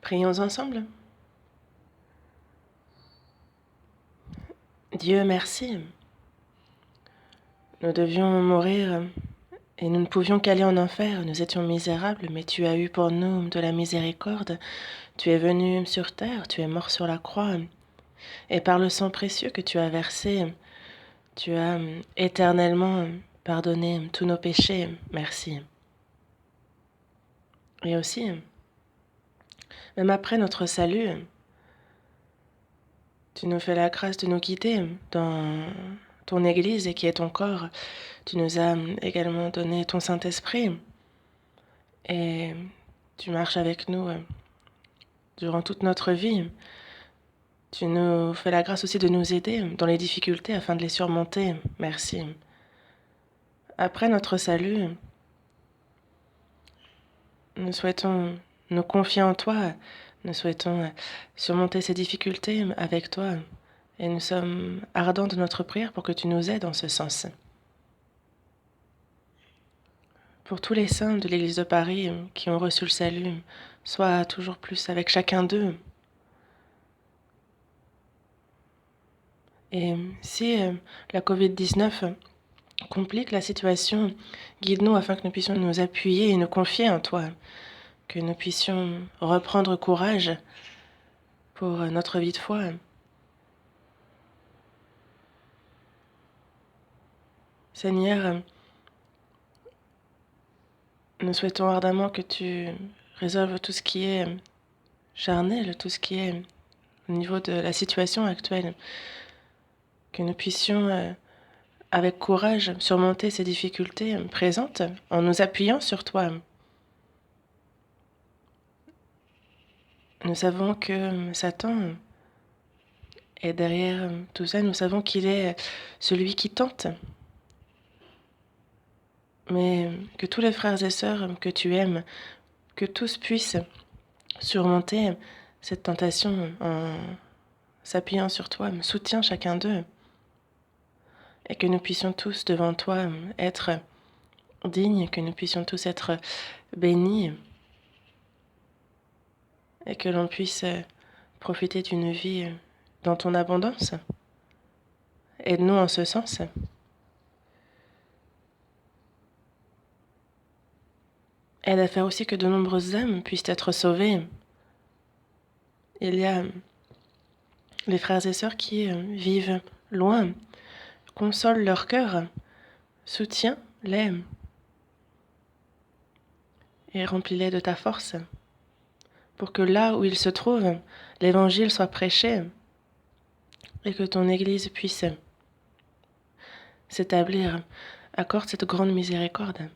Prions ensemble. Dieu, merci. Nous devions mourir et nous ne pouvions qu'aller en enfer. Nous étions misérables, mais tu as eu pour nous de la miséricorde. Tu es venu sur terre, tu es mort sur la croix. Et par le sang précieux que tu as versé, tu as éternellement pardonné tous nos péchés. Merci. Et aussi, même après notre salut, tu nous fais la grâce de nous guider dans ton Église et qui est ton corps. Tu nous as également donné ton Saint-Esprit et tu marches avec nous durant toute notre vie. Tu nous fais la grâce aussi de nous aider dans les difficultés afin de les surmonter. Merci. Après notre salut, nous souhaitons nous confier en toi. Nous souhaitons surmonter ces difficultés avec toi. Et nous sommes ardents de notre prière pour que tu nous aides en ce sens. Pour tous les saints de l'Église de Paris qui ont reçu le salut, sois toujours plus avec chacun d'eux. Et si la Covid-19 complique la situation, guide-nous afin que nous puissions nous appuyer et nous confier en toi, que nous puissions reprendre courage pour notre vie de foi. Seigneur, nous souhaitons ardemment que tu résolves tout ce qui est charnel, tout ce qui est au niveau de la situation actuelle, que nous puissions avec courage surmonter ces difficultés présentes en nous appuyant sur toi. Nous savons que Satan est derrière tout ça, nous savons qu'il est celui qui tente. Mais que tous les frères et sœurs que tu aimes, que tous puissent surmonter cette tentation en s'appuyant sur toi, soutiens chacun d'eux. Et que nous puissions tous devant toi être dignes, que nous puissions tous être bénis. Et que l'on puisse profiter d'une vie dans ton abondance. Aide-nous en ce sens. Aide à faire aussi que de nombreuses âmes puissent être sauvées. Il y a les frères et sœurs qui vivent loin. Console leur cœur, soutiens-les et remplis-les de ta force pour que là où ils se trouvent, l'Évangile soit prêché et que ton Église puisse s'établir. Accorde cette grande miséricorde.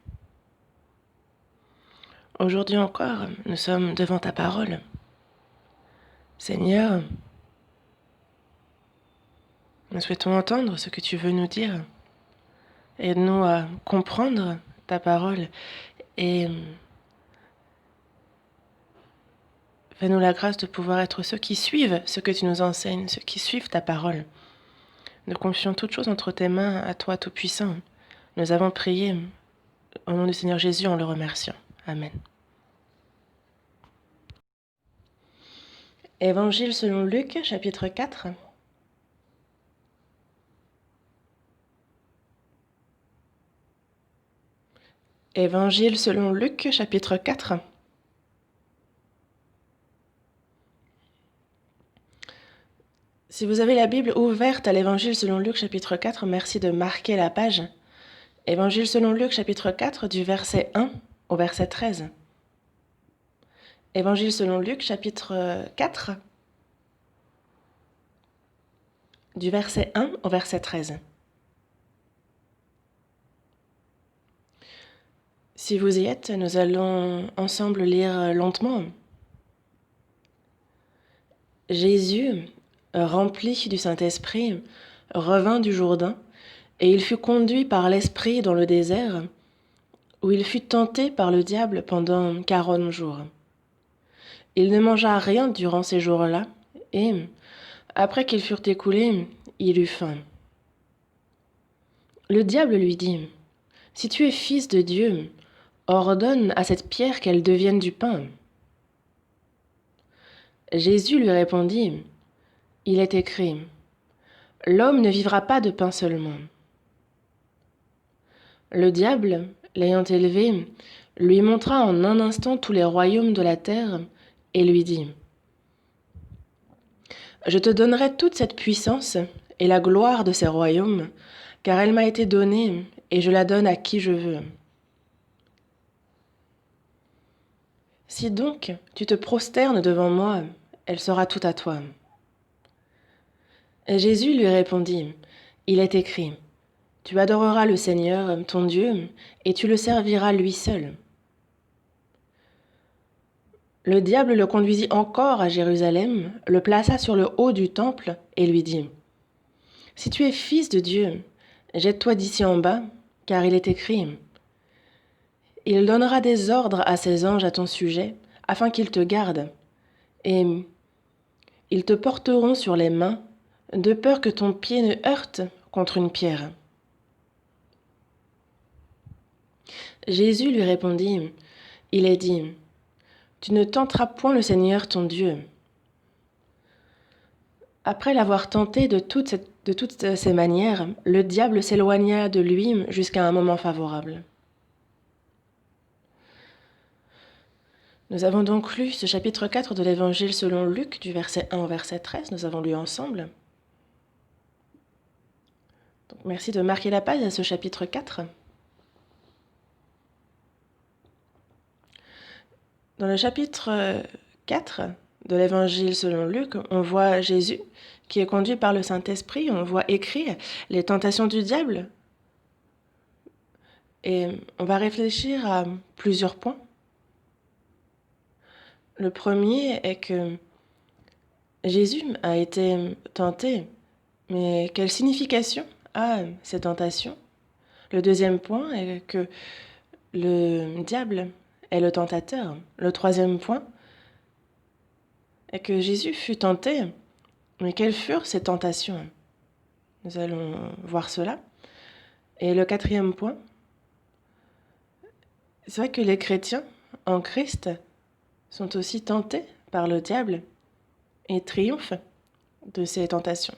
Aujourd'hui encore, nous sommes devant ta parole. Seigneur, nous souhaitons entendre ce que tu veux nous dire. Aide-nous à comprendre ta parole et fais-nous la grâce de pouvoir être ceux qui suivent ce que tu nous enseignes, ceux qui suivent ta parole. Nous confions toutes choses entre tes mains, à toi Tout-Puissant. Nous avons prié au nom du Seigneur Jésus en le remerciant. Amen. Évangile selon Luc, chapitre 4. Évangile selon Luc, chapitre 4. Si vous avez la Bible ouverte à l'Évangile selon Luc, chapitre 4, merci de marquer la page. Évangile selon Luc, chapitre 4, du verset 1 au verset 13. Évangile selon Luc, chapitre 4, du verset 1 au verset 13. Si vous y êtes, nous allons ensemble lire lentement. Jésus, rempli du Saint-Esprit, revint du Jourdain, et il fut conduit par l'Esprit dans le désert, où il fut tenté par le diable pendant 40 jours. Il ne mangea rien durant ces jours-là, et, après qu'ils furent écoulés, il eut faim. Le diable lui dit, « Si tu es fils de Dieu, ordonne à cette pierre qu'elle devienne du pain. » Jésus lui répondit, « Il est écrit, l'homme ne vivra pas de pain seulement. » Le diable, l'ayant élevé, lui montra en un instant tous les royaumes de la terre et lui dit, « Je te donnerai toute cette puissance et la gloire de ces royaumes, car elle m'a été donnée et je la donne à qui je veux. Si donc tu te prosternes devant moi, elle sera toute à toi. » Et Jésus lui répondit, « Il est écrit, tu adoreras le Seigneur, ton Dieu, et tu le serviras lui seul. » Le diable le conduisit encore à Jérusalem, le plaça sur le haut du temple et lui dit, « Si tu es fils de Dieu, jette-toi d'ici en bas, car il est écrit, « Il donnera des ordres à ses anges à ton sujet, afin qu'ils te gardent, et ils te porteront sur les mains, de peur que ton pied ne heurte contre une pierre. » Jésus lui répondit, « Il est dit, tu ne tenteras point le Seigneur ton Dieu. » Après l'avoir tenté de toutes ces manières, le diable s'éloigna de lui jusqu'à un moment favorable. Nous avons donc lu ce chapitre 4 de l'Évangile selon Luc, du verset 1 au verset 13. Nous avons lu ensemble. Donc, merci de marquer la page à ce chapitre 4. Dans le chapitre 4 de l'Évangile selon Luc, on voit Jésus qui est conduit par le Saint-Esprit. On voit écrit les tentations du diable. Et on va réfléchir à plusieurs points. Le premier est que Jésus a été tenté, mais quelle signification a ces tentations? Le deuxième point est que le diable est le tentateur. Le troisième point est que Jésus fut tenté, mais quelles furent ses tentations? Nous allons voir cela. Et le quatrième point, c'est vrai que les chrétiens en Christ sont aussi tentés par le diable et triomphent de ces tentations.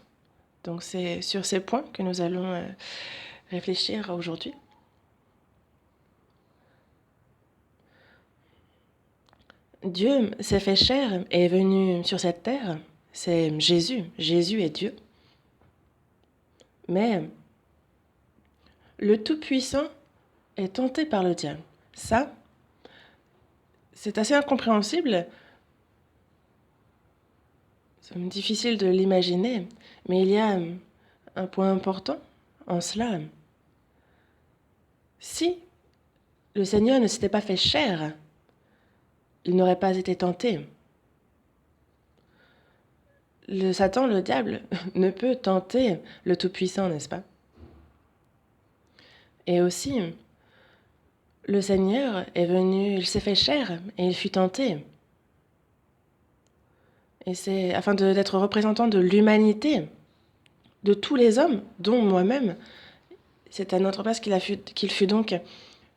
Donc c'est sur ces points que nous allons réfléchir aujourd'hui. Dieu s'est fait chair et est venu sur cette terre. C'est Jésus. Jésus est Dieu. Mais le Tout-Puissant est tenté par le diable. Ça, c'est assez incompréhensible. C'est difficile de l'imaginer, mais il y a un point important en cela. Si le Seigneur ne s'était pas fait chair, il n'aurait pas été tenté. Le Satan, le diable, ne peut tenter le Tout-Puissant, n'est-ce pas? Et aussi, le Seigneur est venu, il s'est fait chair et il fut tenté. Et c'est afin d'être représentant de l'humanité, de tous les hommes, dont moi-même. C'est à notre place qu'il fut donc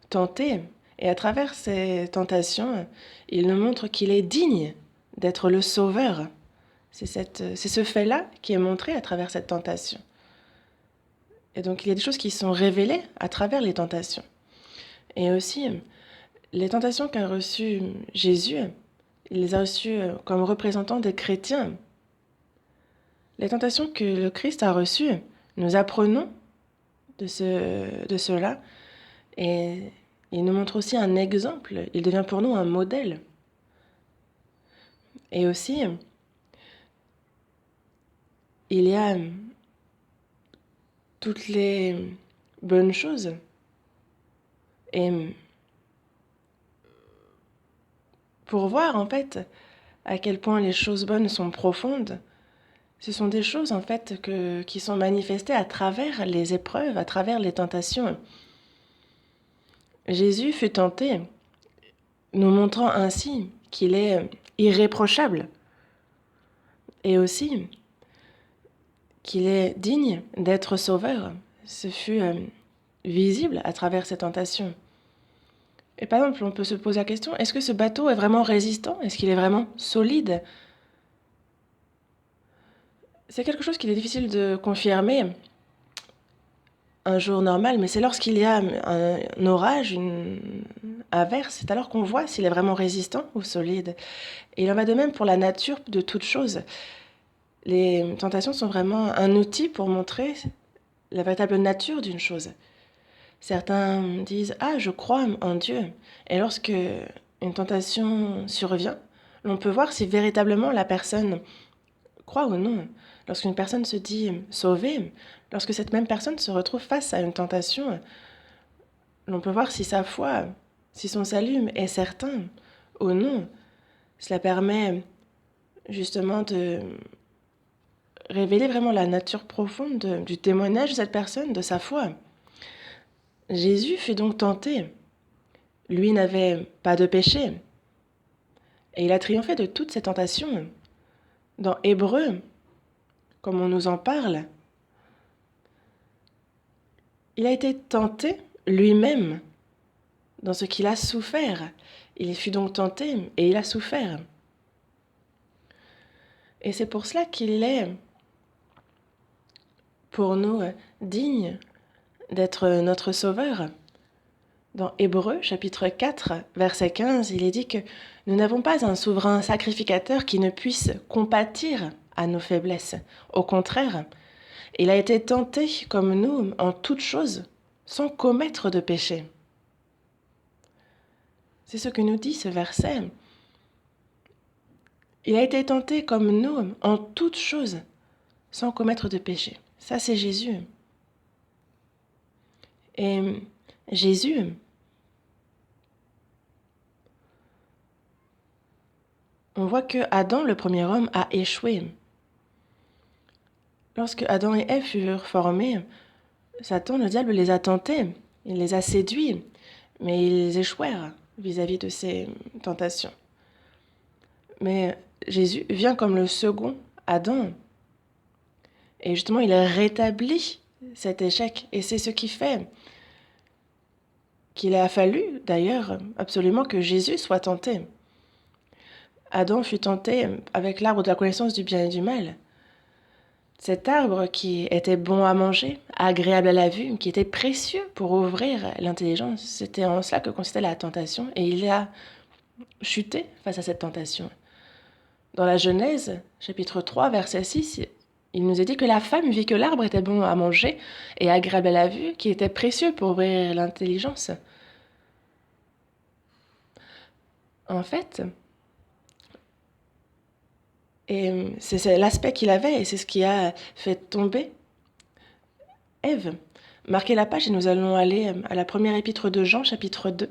tenté. Et à travers ces tentations, il nous montre qu'il est digne d'être le sauveur. C'est ce fait-là qui est montré à travers cette tentation. Et donc il y a des choses qui sont révélées à travers les tentations. Et aussi, les tentations qu'a reçues Jésus, il les a reçues comme représentant des chrétiens. Les tentations que le Christ a reçues, nous apprenons de cela et il nous montre aussi un exemple. Il devient pour nous un modèle. Et aussi, il y a toutes les bonnes choses. Et pour voir en fait à quel point les choses bonnes sont profondes, ce sont des choses en fait qui sont manifestées à travers les épreuves, à travers les tentations. Jésus fut tenté, nous montrant ainsi qu'il est irréprochable et aussi qu'il est digne d'être sauveur. Ce fut visible à travers ces tentations. Et par exemple, on peut se poser la question, est-ce que ce bateau est vraiment résistant? Est-ce qu'il est vraiment solide? C'est quelque chose qu'il est difficile de confirmer un jour normal, mais c'est lorsqu'il y a un orage, une averse, c'est alors qu'on voit s'il est vraiment résistant ou solide. Et il en va de même pour la nature de toute chose. Les tentations sont vraiment un outil pour montrer la véritable nature d'une chose. Certains disent ah, je crois en Dieu. Et lorsque une tentation survient, l'on peut voir si véritablement la personne croit ou non. Lorsqu'une personne se dit sauvée, lorsque cette même personne se retrouve face à une tentation, l'on peut voir si sa foi, si son salut est certain ou non. Cela permet justement de révéler vraiment la nature profonde du témoignage de cette personne, de sa foi. Jésus fut donc tenté. Lui n'avait pas de péché. Et il a triomphé de toutes ces tentations. Dans Hébreu, comme on nous en parle, il a été tenté lui-même dans ce qu'il a souffert. Il fut donc tenté et il a souffert. Et c'est pour cela qu'il est, pour nous, digne d'être notre sauveur. Dans Hébreux, chapitre 4, verset 15, il est dit que nous n'avons pas un souverain sacrificateur qui ne puisse compatir à nos faiblesses. Au contraire, il a été tenté comme nous en toutes choses, sans commettre de péché. C'est ce que nous dit ce verset. Il a été tenté comme nous en toutes choses, sans commettre de péché. Ça, c'est Jésus. Et Jésus, on voit que Adam, le premier homme, a échoué. Lorsque Adam et Ève furent formés, Satan, le diable, les a tentés, il les a séduits, mais ils échouèrent vis-à-vis de ces tentations. Mais Jésus vient comme le second Adam. Et justement, il rétablit cet échec. Et c'est ce qui fait qu'il a fallu, d'ailleurs, absolument que Jésus soit tenté. Adam fut tenté avec l'arbre de la connaissance du bien et du mal. Cet arbre qui était bon à manger, agréable à la vue, qui était précieux pour ouvrir l'intelligence, c'était en cela que consistait la tentation. Et il a chuté face à cette tentation. Dans la Genèse, chapitre 3, verset 6, il nous est dit que la femme vit que l'arbre était bon à manger et agréable à la vue, qui était précieux pour ouvrir l'intelligence. En fait, et c'est l'aspect qu'il avait et c'est ce qui a fait tomber Ève. Marquez la page et nous allons aller à la première épître de Jean, chapitre 2.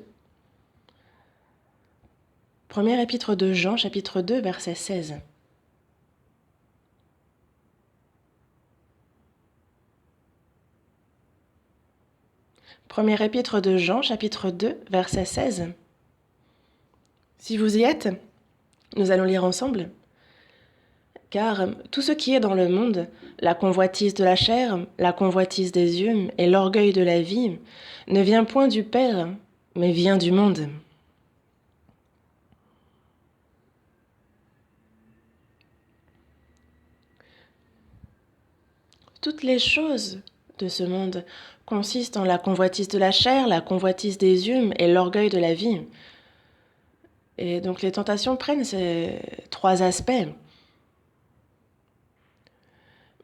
Première épître de Jean, chapitre 2, verset 16. Première épître de Jean, chapitre 2, verset 16. Si vous y êtes, nous allons lire ensemble. Car tout ce qui est dans le monde, la convoitise de la chair, la convoitise des yeux et l'orgueil de la vie, ne vient point du Père, mais vient du monde. Toutes les choses de ce monde consistent en la convoitise de la chair, la convoitise des yeux et l'orgueil de la vie. Et donc les tentations prennent ces trois aspects.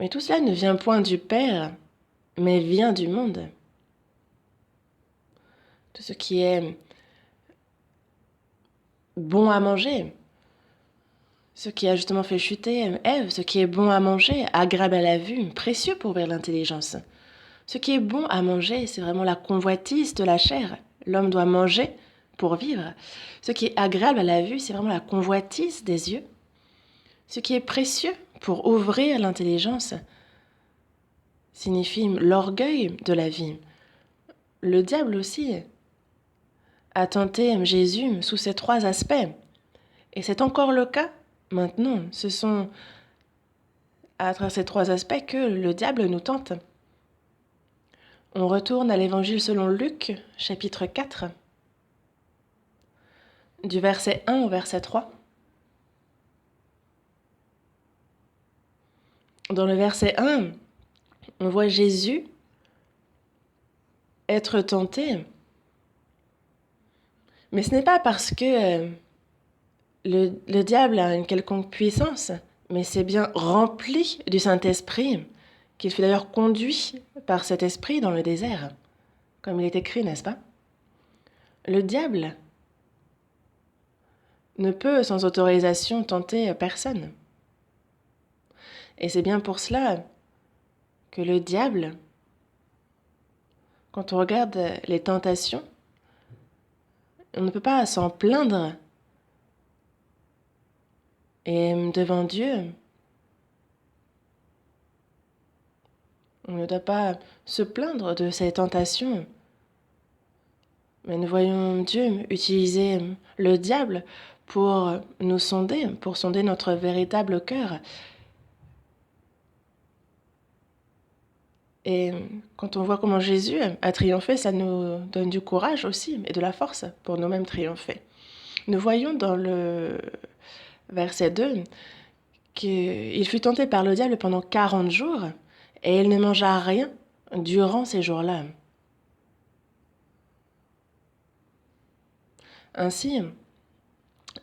Mais tout cela ne vient point du Père, mais vient du monde. Tout ce qui est bon à manger, ce qui a justement fait chuter Ève, ce qui est bon à manger, agréable à la vue, précieux pour ouvrir l'intelligence. Ce qui est bon à manger, c'est vraiment la convoitise de la chair. L'homme doit manger pour vivre. Ce qui est agréable à la vue, c'est vraiment la convoitise des yeux. Ce qui est précieux pour ouvrir l'intelligence signifie l'orgueil de la vie. Le diable aussi a tenté Jésus sous ces trois aspects. Et c'est encore le cas maintenant. Ce sont à travers ces trois aspects que le diable nous tente. On retourne à l'évangile selon Luc, chapitre 4, du verset 1 au verset 3. Dans le verset 1, on voit Jésus être tenté. Mais ce n'est pas parce que le diable a une quelconque puissance, mais c'est bien rempli du Saint-Esprit, qu'il fut d'ailleurs conduit par cet esprit dans le désert, comme il est écrit, n'est-ce pas? Le diable ne peut sans autorisation tenter personne. Et c'est bien pour cela que le diable, quand on regarde les tentations, on ne peut pas s'en plaindre. Et devant Dieu, on ne doit pas se plaindre de ces tentations. Mais nous voyons Dieu utiliser le diable pour nous sonder, pour sonder notre véritable cœur. Et quand on voit comment Jésus a triomphé, ça nous donne du courage aussi et de la force pour nous-mêmes triompher. Nous voyons dans le verset 2 qu'il fut tenté par le diable pendant 40 jours et il ne mangea rien durant ces jours-là. Ainsi,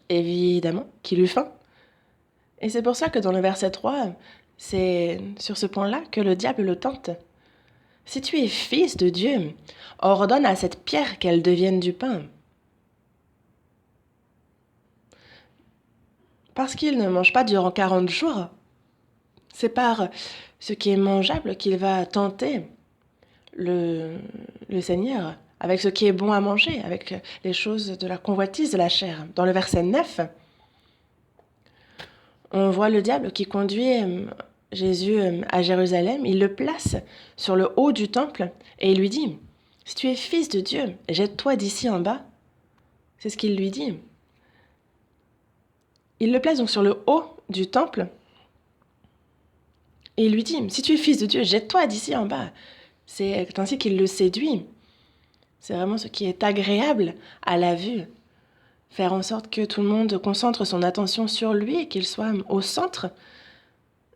évidemment, qu'il eut faim. Et c'est pour ça que dans le verset 3, c'est sur ce point-là que le diable le tente. Si tu es fils de Dieu, ordonne à cette pierre qu'elle devienne du pain. Parce qu'il ne mange pas durant 40 jours, c'est par ce qui est mangeable qu'il va tenter le Seigneur, avec ce qui est bon à manger, avec les choses de la convoitise de la chair. Dans le verset 9, on voit le diable qui conduit Jésus à Jérusalem, il le place sur le haut du temple et il lui dit « Si tu es fils de Dieu, jette-toi d'ici en bas. » C'est ce qu'il lui dit. Il le place donc sur le haut du temple et il lui dit « Si tu es fils de Dieu, jette-toi d'ici en bas. » C'est ainsi qu'il le séduit. C'est vraiment ce qui est agréable à la vue. Faire en sorte que tout le monde concentre son attention sur lui et qu'il soit au centre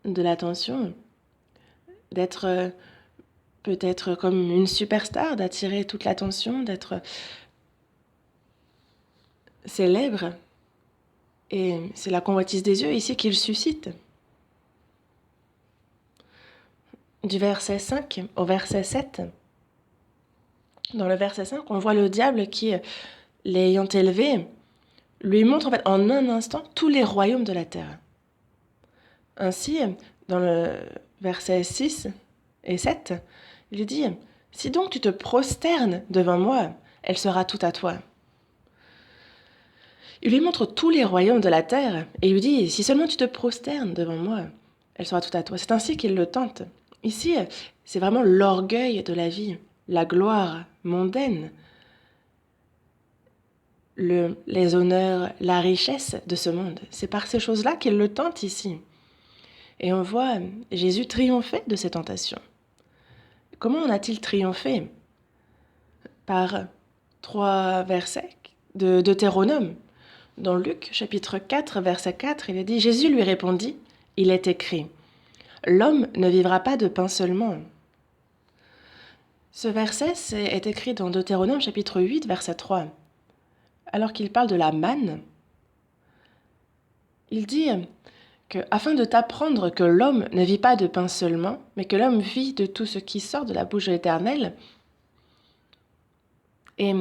de l'attention. D'être peut-être comme une superstar, d'attirer toute l'attention, d'être célèbre. Et c'est la convoitise des yeux ici qu'il suscite. Du verset 5 au verset 7, dans le verset 5, on voit le diable qui, l'ayant élevé, lui montre en fait en un instant tous les royaumes de la terre. Ainsi, dans le verset 6 et 7, il dit « Si donc tu te prosternes devant moi, elle sera toute à toi. » Il lui montre tous les royaumes de la terre et il lui dit « Si seulement tu te prosternes devant moi, elle sera toute à toi. » C'est ainsi qu'il le tente. Ici, c'est vraiment l'orgueil de la vie, la gloire mondaine, les honneurs, la richesse de ce monde. C'est par ces choses-là qu'il le tente ici. Et on voit Jésus triompher de ces tentations. Comment en a-t-il triomphé? Par 3 versets de Deutéronome. Dans Luc, chapitre 4, verset 4, il est dit « Jésus lui répondit, il est écrit, l'homme ne vivra pas de pain seulement. » Ce verset est écrit dans Deutéronome, chapitre 8, verset 3. Alors qu'il parle de la manne, il dit que, afin de t'apprendre que l'homme ne vit pas de pain seulement, mais que l'homme vit de tout ce qui sort de la bouche de l'Éternel. Et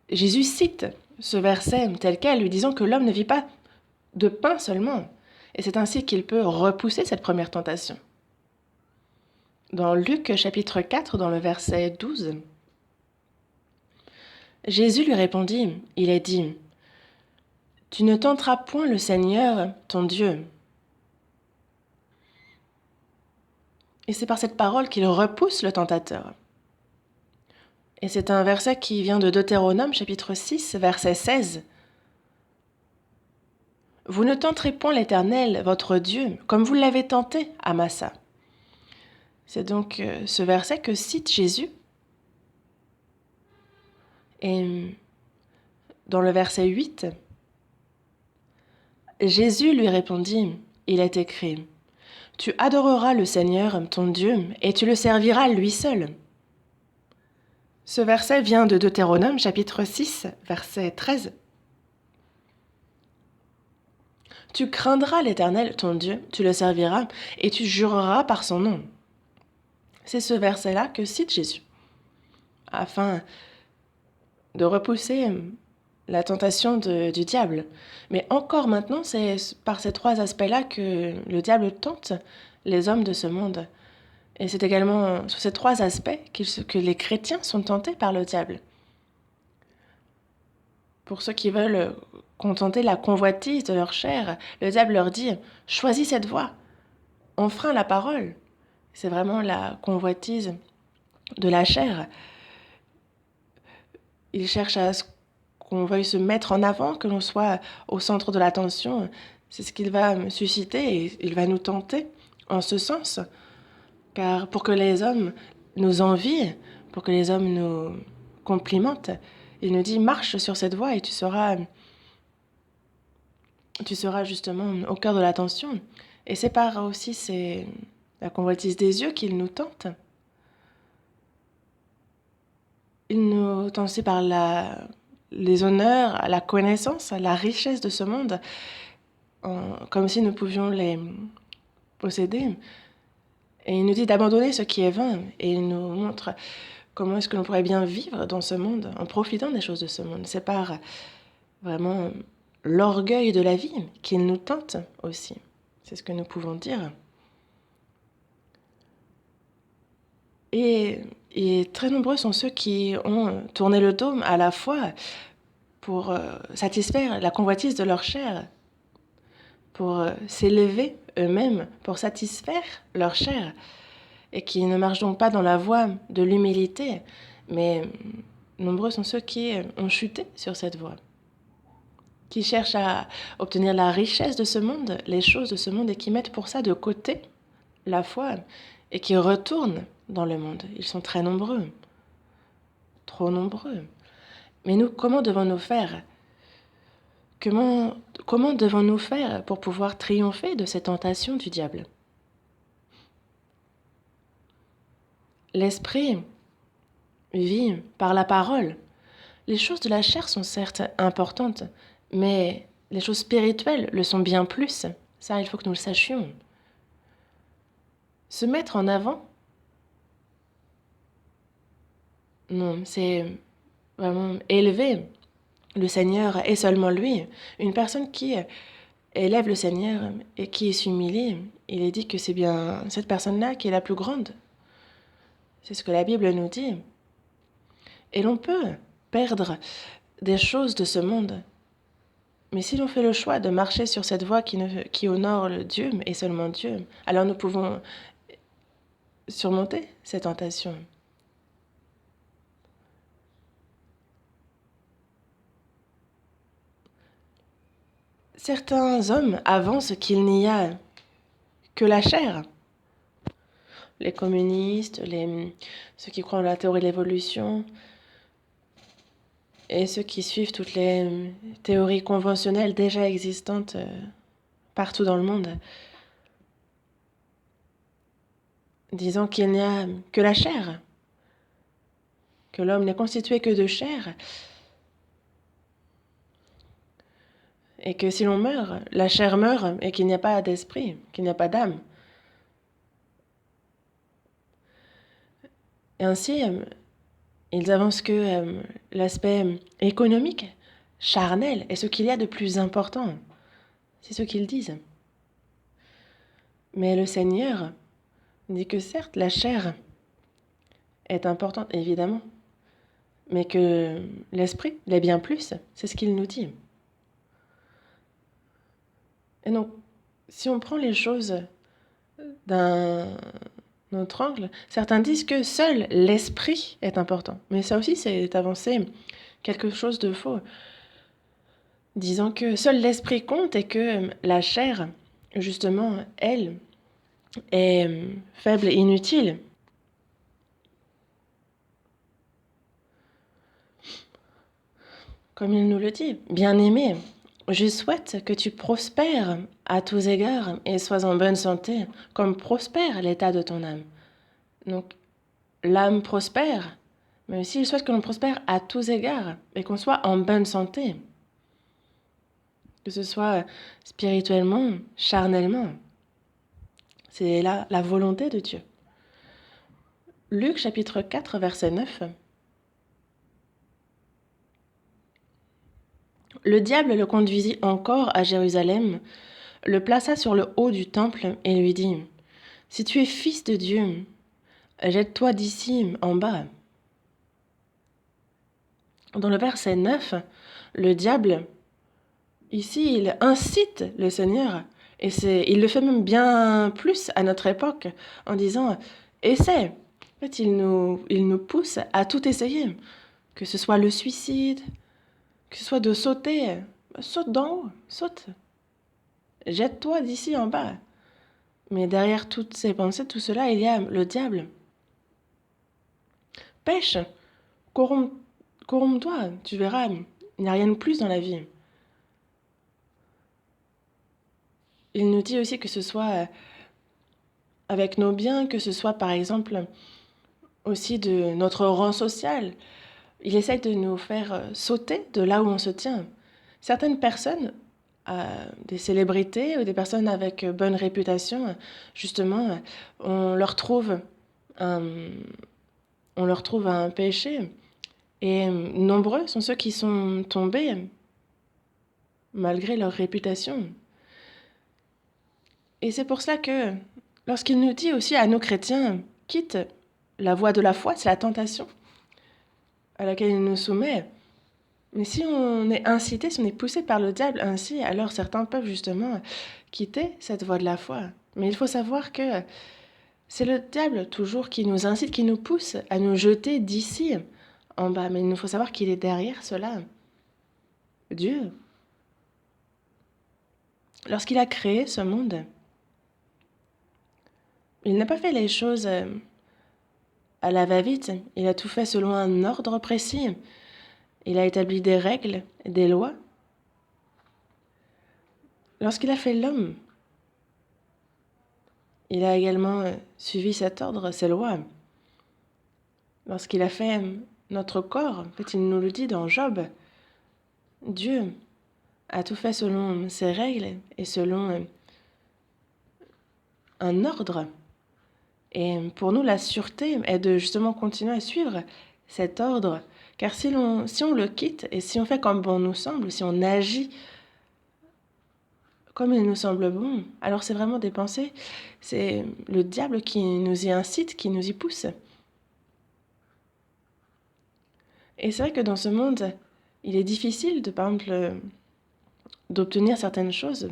Jésus cite ce verset tel quel, lui disant que l'homme ne vit pas de pain seulement. Et c'est ainsi qu'il peut repousser cette première tentation. Dans Luc chapitre 4, dans le verset 12, Jésus lui répondit, il est dit, « Tu ne tenteras point le Seigneur, ton Dieu. » Et c'est par cette parole qu'il repousse le tentateur. Et c'est un verset qui vient de Deutéronome, chapitre 6, verset 16. « Vous ne tenterez point l'Éternel, votre Dieu, comme vous l'avez tenté à Massa. » C'est donc ce verset que cite Jésus. Et dans le verset 8, Jésus lui répondit, il est écrit, Tu adoreras le Seigneur, ton Dieu, et tu le serviras lui seul. Ce verset vient de Deutéronome, chapitre 6, verset 13. Tu craindras l'Éternel, ton Dieu, tu le serviras, et tu jureras par son nom. C'est ce verset-là que cite Jésus, afin de repousser la tentation du diable. Mais encore maintenant, c'est par ces trois aspects-là que le diable tente les hommes de ce monde. Et c'est également sur ces trois aspects que les chrétiens sont tentés par le diable. Pour ceux qui veulent contenter la convoitise de leur chair, le diable leur dit « Choisis cette voie, enfreins la parole ». C'est vraiment la convoitise de la chair. Il cherche à ce qu'on veuille se mettre en avant, que l'on soit au centre de l'attention. C'est ce qu'il va susciter et il va nous tenter en ce sens. Car pour que les hommes nous envient, pour que les hommes nous complimentent, il nous dit marche sur cette voie et tu seras justement au cœur de l'attention. Et c'est par aussi la convoitise des yeux qu'il nous tente. Il nous tente aussi par les honneurs, la connaissance, la richesse de ce monde, comme si nous pouvions les posséder. Et il nous dit d'abandonner ce qui est vain. Et il nous montre comment est-ce que l'on pourrait bien vivre dans ce monde en profitant des choses de ce monde. C'est par vraiment l'orgueil de la vie qu'il nous tente aussi. C'est ce que nous pouvons dire. Et très nombreux sont ceux qui ont tourné le dos à la fois pour satisfaire la convoitise de leur chair, pour s'élever eux-mêmes, pour satisfaire leur chair, et qui ne marchent donc pas dans la voie de l'humilité, mais nombreux sont ceux qui ont chuté sur cette voie, qui cherchent à obtenir la richesse de ce monde, les choses de ce monde, et qui mettent pour ça de côté la foi, et qui retournent dans le monde. Ils sont très nombreux, trop nombreux. Mais nous, comment devons-nous faire ? Comment devons-nous faire pour pouvoir triompher de ces tentations du diable ? L'esprit vit par la parole. Les choses de la chair sont certes importantes, mais les choses spirituelles le sont bien plus. Ça, il faut que nous le sachions. Se mettre en avant, non, c'est vraiment élever le Seigneur et seulement lui. Une personne qui élève le Seigneur et qui s'humilie, il est dit que c'est bien cette personne-là qui est la plus grande. C'est ce que la Bible nous dit. Et l'on peut perdre des choses de ce monde. Mais si l'on fait le choix de marcher sur cette voie qui honore le Dieu et seulement Dieu, alors nous pouvons surmonter ces tentations. Certains hommes avancent qu'il n'y a que la chair. Les communistes, ceux qui croient en la théorie de l'évolution, et ceux qui suivent toutes les théories conventionnelles déjà existantes partout dans le monde, disant qu'il n'y a que la chair, que l'homme n'est constitué que de chair, et que si l'on meurt, la chair meurt et qu'il n'y a pas d'esprit, qu'il n'y a pas d'âme. Et ainsi, ils avancent que l'aspect économique, charnel, est ce qu'il y a de plus important. C'est ce qu'ils disent. Mais le Seigneur dit que certes, la chair est importante, évidemment, mais que l'esprit l'est bien plus. C'est ce qu'il nous dit. Et donc, si on prend les choses d'un autre angle, certains disent que seul l'esprit est important. Mais ça aussi, c'est avancer quelque chose de faux, disant que seul l'esprit compte et que la chair, justement, elle, est faible et inutile. Comme il nous le dit, bien-aimés, Je souhaite que tu prospères à tous égards et sois en bonne santé, comme prospère l'état de ton âme. Donc, l'âme prospère, mais aussi il souhaite que l'on prospère à tous égards et qu'on soit en bonne santé. Que ce soit spirituellement, charnellement. C'est là la volonté de Dieu. Luc chapitre 4, verset 9. Le diable le conduisit encore à Jérusalem, le plaça sur le haut du temple et lui dit : « Si tu es fils de Dieu, jette-toi d'ici en bas. » Dans le verset 9, le diable, ici, il incite le Seigneur, et il le fait même bien plus à notre époque, en disant « essaie ». En fait, il nous pousse à tout essayer, que ce soit le suicide, que ce soit de sauter. Saute d'en haut, saute. Jette-toi d'ici en bas. Mais derrière toutes ces pensées, tout cela, il y a le diable. Pêche, corromps-toi, tu verras, il n'y a rien de plus dans la vie. Il nous dit aussi que ce soit avec nos biens, que ce soit par exemple aussi de notre rang social. Il essaie de nous faire sauter de là où on se tient. Certaines personnes, des célébrités ou des personnes avec bonne réputation, justement, on leur trouve un péché. Et nombreux sont ceux qui sont tombés malgré leur réputation. Et c'est pour cela que lorsqu'il nous dit aussi à nous chrétiens, quitte la voie de la foi, c'est la tentation à laquelle il nous soumet. Mais si on est incité, si on est poussé par le diable ainsi, alors certains peuvent justement quitter cette voie de la foi. Mais il faut savoir que c'est le diable toujours qui nous incite, qui nous pousse à nous jeter d'ici en bas. Mais il faut savoir qu'il est derrière cela. Dieu. Lorsqu'il a créé ce monde, il n'a pas fait les choses à la va-vite. Il a tout fait selon un ordre précis. Il a établi des règles, des lois. Lorsqu'il a fait l'homme, il a également suivi cet ordre, ces lois. Lorsqu'il a fait notre corps, en fait, il nous le dit dans Job, Dieu a tout fait selon ses règles et selon un ordre. Et pour nous, la sûreté est de justement continuer à suivre cet ordre. Car si on le quitte et si on fait comme bon nous semble, si on agit comme il nous semble bon, alors c'est vraiment des pensées, c'est le diable qui nous y incite, qui nous y pousse. Et c'est vrai que dans ce monde, il est difficile de, par exemple, d'obtenir certaines choses,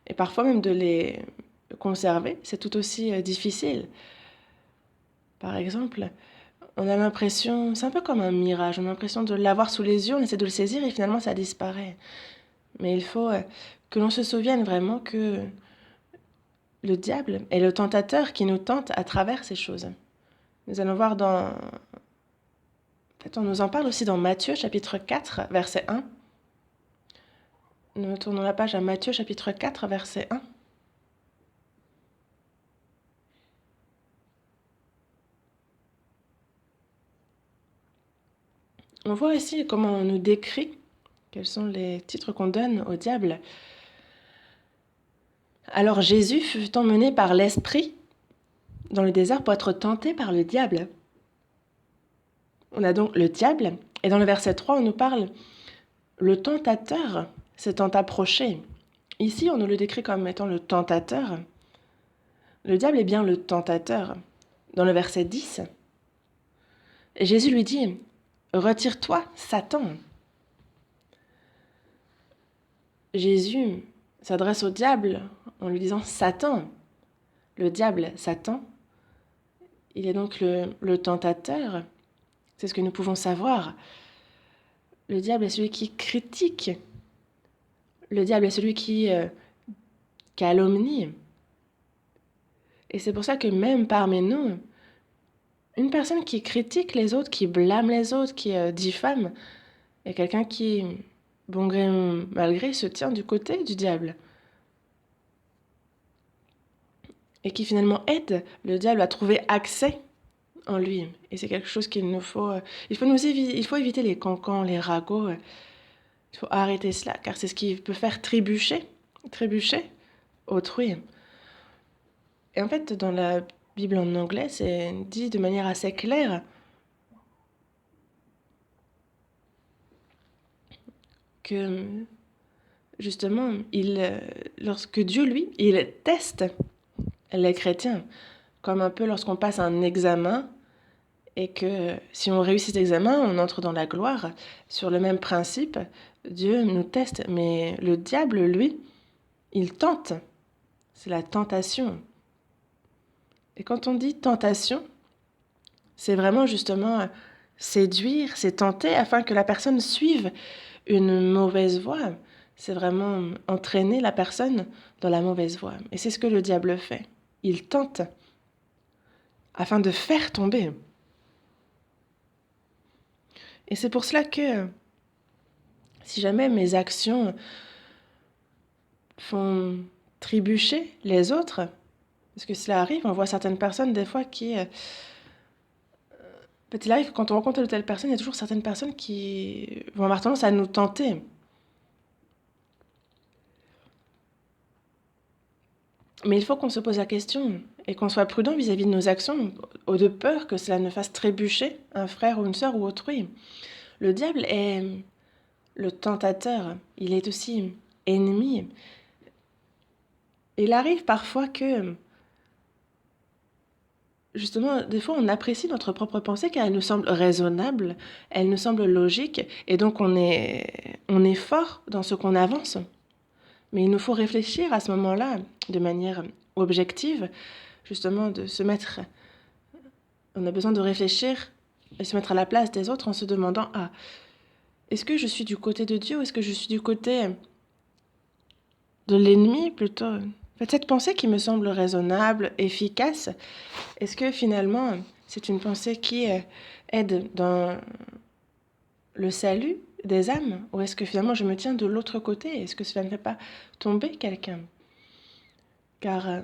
et parfois même de les conserver, c'est tout aussi difficile. Par exemple, on a l'impression, c'est un peu comme un mirage, on a l'impression de l'avoir sous les yeux, on essaie de le saisir et finalement ça disparaît. Mais il faut que l'on se souvienne vraiment que le diable est le tentateur qui nous tente à travers ces choses. Nous allons voir dans... En fait, on nous en parle aussi dans Matthieu, chapitre 4, verset 1. Nous tournons la page à Matthieu, chapitre 4, verset 1. On voit ici comment on nous décrit, quels sont les titres qu'on donne au diable. Alors Jésus fut emmené par l'Esprit dans le désert pour être tenté par le diable. On a donc le diable, et dans le verset 3, on nous parle le tentateur s'étant approché. Ici, on nous le décrit comme étant le tentateur. Le diable est bien le tentateur. Dans le verset 10, Jésus lui dit « Retire-toi, Satan !» Jésus s'adresse au diable en lui disant « Satan !» Le diable, Satan, il est donc le tentateur. C'est ce que nous pouvons savoir. Le diable est celui qui critique. Le diable est celui qui calomnie. Et c'est pour ça que même parmi nous, une personne qui critique les autres, qui blâme les autres, qui diffame, est quelqu'un qui bon gré mal gré, se tient du côté du diable. Et qui finalement aide le diable à trouver accès en lui. Et c'est quelque chose qu'il nous faut... il faut éviter les cancans, les ragots. Il faut arrêter cela, car c'est ce qui peut faire trébucher autrui. Et en fait, dans la Bible en anglais, c'est dit de manière assez claire que, justement, lorsque Dieu, lui, il teste les chrétiens, comme un peu lorsqu'on passe un examen et que si on réussit cet examen, on entre dans la gloire. Sur le même principe, Dieu nous teste, mais le diable, lui, il tente. C'est la tentation. Et quand on dit tentation, c'est vraiment justement séduire, c'est tenter afin que la personne suive une mauvaise voie. C'est vraiment entraîner la personne dans la mauvaise voie. Et c'est ce que le diable fait. Il tente afin de faire tomber. Et c'est pour cela que si jamais mes actions font trébucher les autres, parce que cela arrive, on voit certaines personnes des fois qui... En fait, il arrive quand on rencontre telle ou telle personne, il y a toujours certaines personnes qui vont avoir tendance à nous tenter. Mais il faut qu'on se pose la question et qu'on soit prudent vis-à-vis de nos actions, de peur que cela ne fasse trébucher un frère ou une sœur ou autrui. Le diable est le tentateur, il est aussi ennemi. Il arrive parfois que, justement, des fois on apprécie notre propre pensée car elle nous semble raisonnable, elle nous semble logique, et donc on est fort dans ce qu'on avance. Mais il nous faut réfléchir à ce moment-là de manière objective, justement de se mettre... On a besoin de réfléchir et se mettre à la place des autres en se demandant, ah, est-ce que je suis du côté de Dieu ou est-ce que je suis du côté de l'ennemi plutôt? En fait, cette pensée qui me semble raisonnable, efficace, est-ce que finalement c'est une pensée qui aide dans le salut des âmes ou est-ce que finalement je me tiens de l'autre côté? Est-ce que cela ne fait pas tomber quelqu'un? Car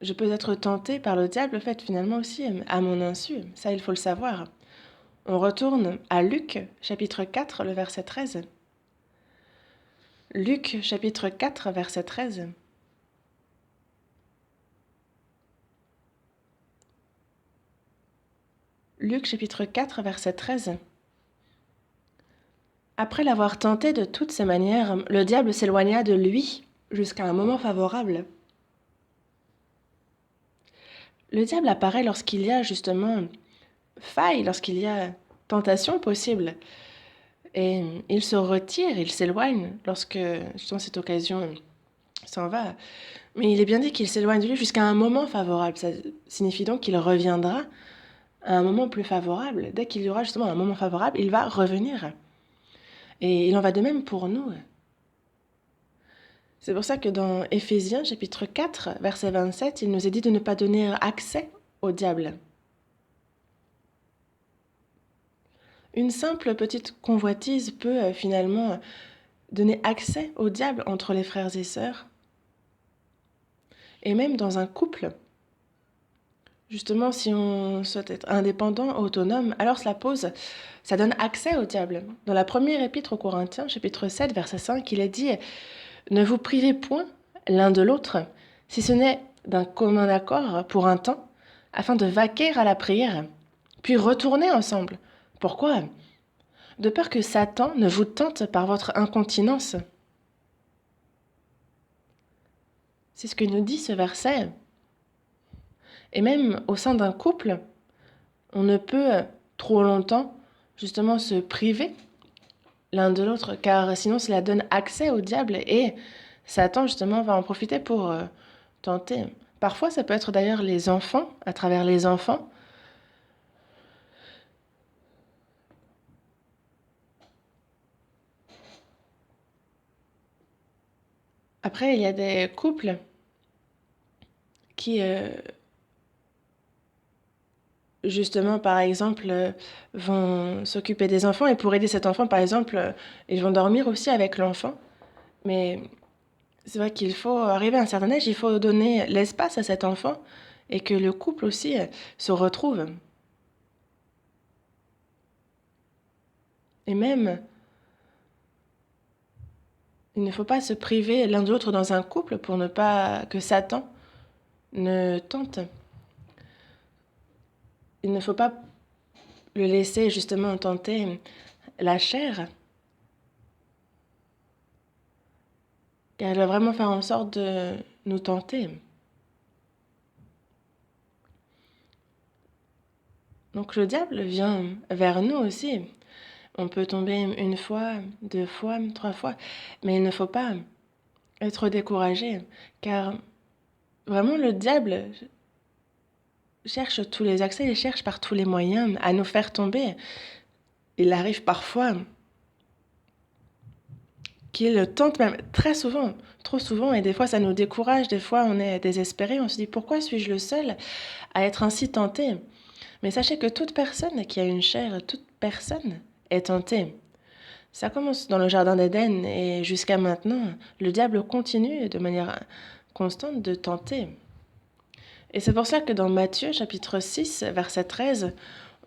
je peux être tentée par le diable, en fait, finalement aussi, à mon insu. Ça, il faut le savoir. On retourne à Luc, chapitre 4, le verset 13. Luc, chapitre 4, verset 13. Luc, chapitre 4, verset 13. Après l'avoir tenté de toutes ses manières, le diable s'éloigna de lui jusqu'à un moment favorable. Le diable apparaît lorsqu'il y a justement faille, lorsqu'il y a tentation possible. Et il se retire, il s'éloigne lorsque justement cette occasion s'en va. Mais il est bien dit qu'il s'éloigne de lui jusqu'à un moment favorable. Ça signifie donc qu'il reviendra à un moment plus favorable. Dès qu'il y aura justement un moment favorable, il va revenir. Et il en va de même pour nous. C'est pour ça que dans Éphésiens chapitre 4, verset 27, il nous est dit de ne pas donner accès au diable. Une simple petite convoitise peut finalement donner accès au diable entre les frères et sœurs. Et même dans un couple, justement, si on souhaite être indépendant, autonome, alors ça donne accès au diable. Dans la première épître aux Corinthiens, chapitre 7, verset 5, il est dit « Ne vous privez point l'un de l'autre, si ce n'est d'un commun accord pour un temps, afin de vaquer à la prière, puis retourner ensemble. Pourquoi ? De peur que Satan ne vous tente par votre incontinence. » C'est ce que nous dit ce verset. Et même au sein d'un couple, on ne peut trop longtemps justement se priver l'un de l'autre, car sinon cela donne accès au diable et Satan justement va en profiter pour tenter. Parfois ça peut être d'ailleurs les enfants, à travers les enfants. Après il y a des couples qui justement, par exemple, vont s'occuper des enfants et pour aider cet enfant, par exemple, ils vont dormir aussi avec l'enfant. Mais c'est vrai qu'il faut arriver à un certain âge, il faut donner l'espace à cet enfant et que le couple aussi se retrouve. Et même, il ne faut pas se priver l'un de l'autre dans un couple pour ne pas que Satan ne tente. Il ne faut pas le laisser justement tenter la chair, car elle va vraiment faire en sorte de nous tenter. Donc le diable vient vers nous aussi. On peut tomber une fois, deux fois, trois fois, mais il ne faut pas être découragé, car vraiment le diable cherche tous les accès, il cherche par tous les moyens à nous faire tomber. Il arrive parfois qu'il tente même très souvent, trop souvent, et des fois ça nous décourage, des fois on est désespéré, on se dit pourquoi suis-je le seul à être ainsi tenté? Mais sachez que toute personne qui a une chair, toute personne est tentée. Ça commence dans le jardin d'Éden et jusqu'à maintenant, le diable continue de manière constante de tenter. Et c'est pour ça que dans Matthieu chapitre 6, verset 13,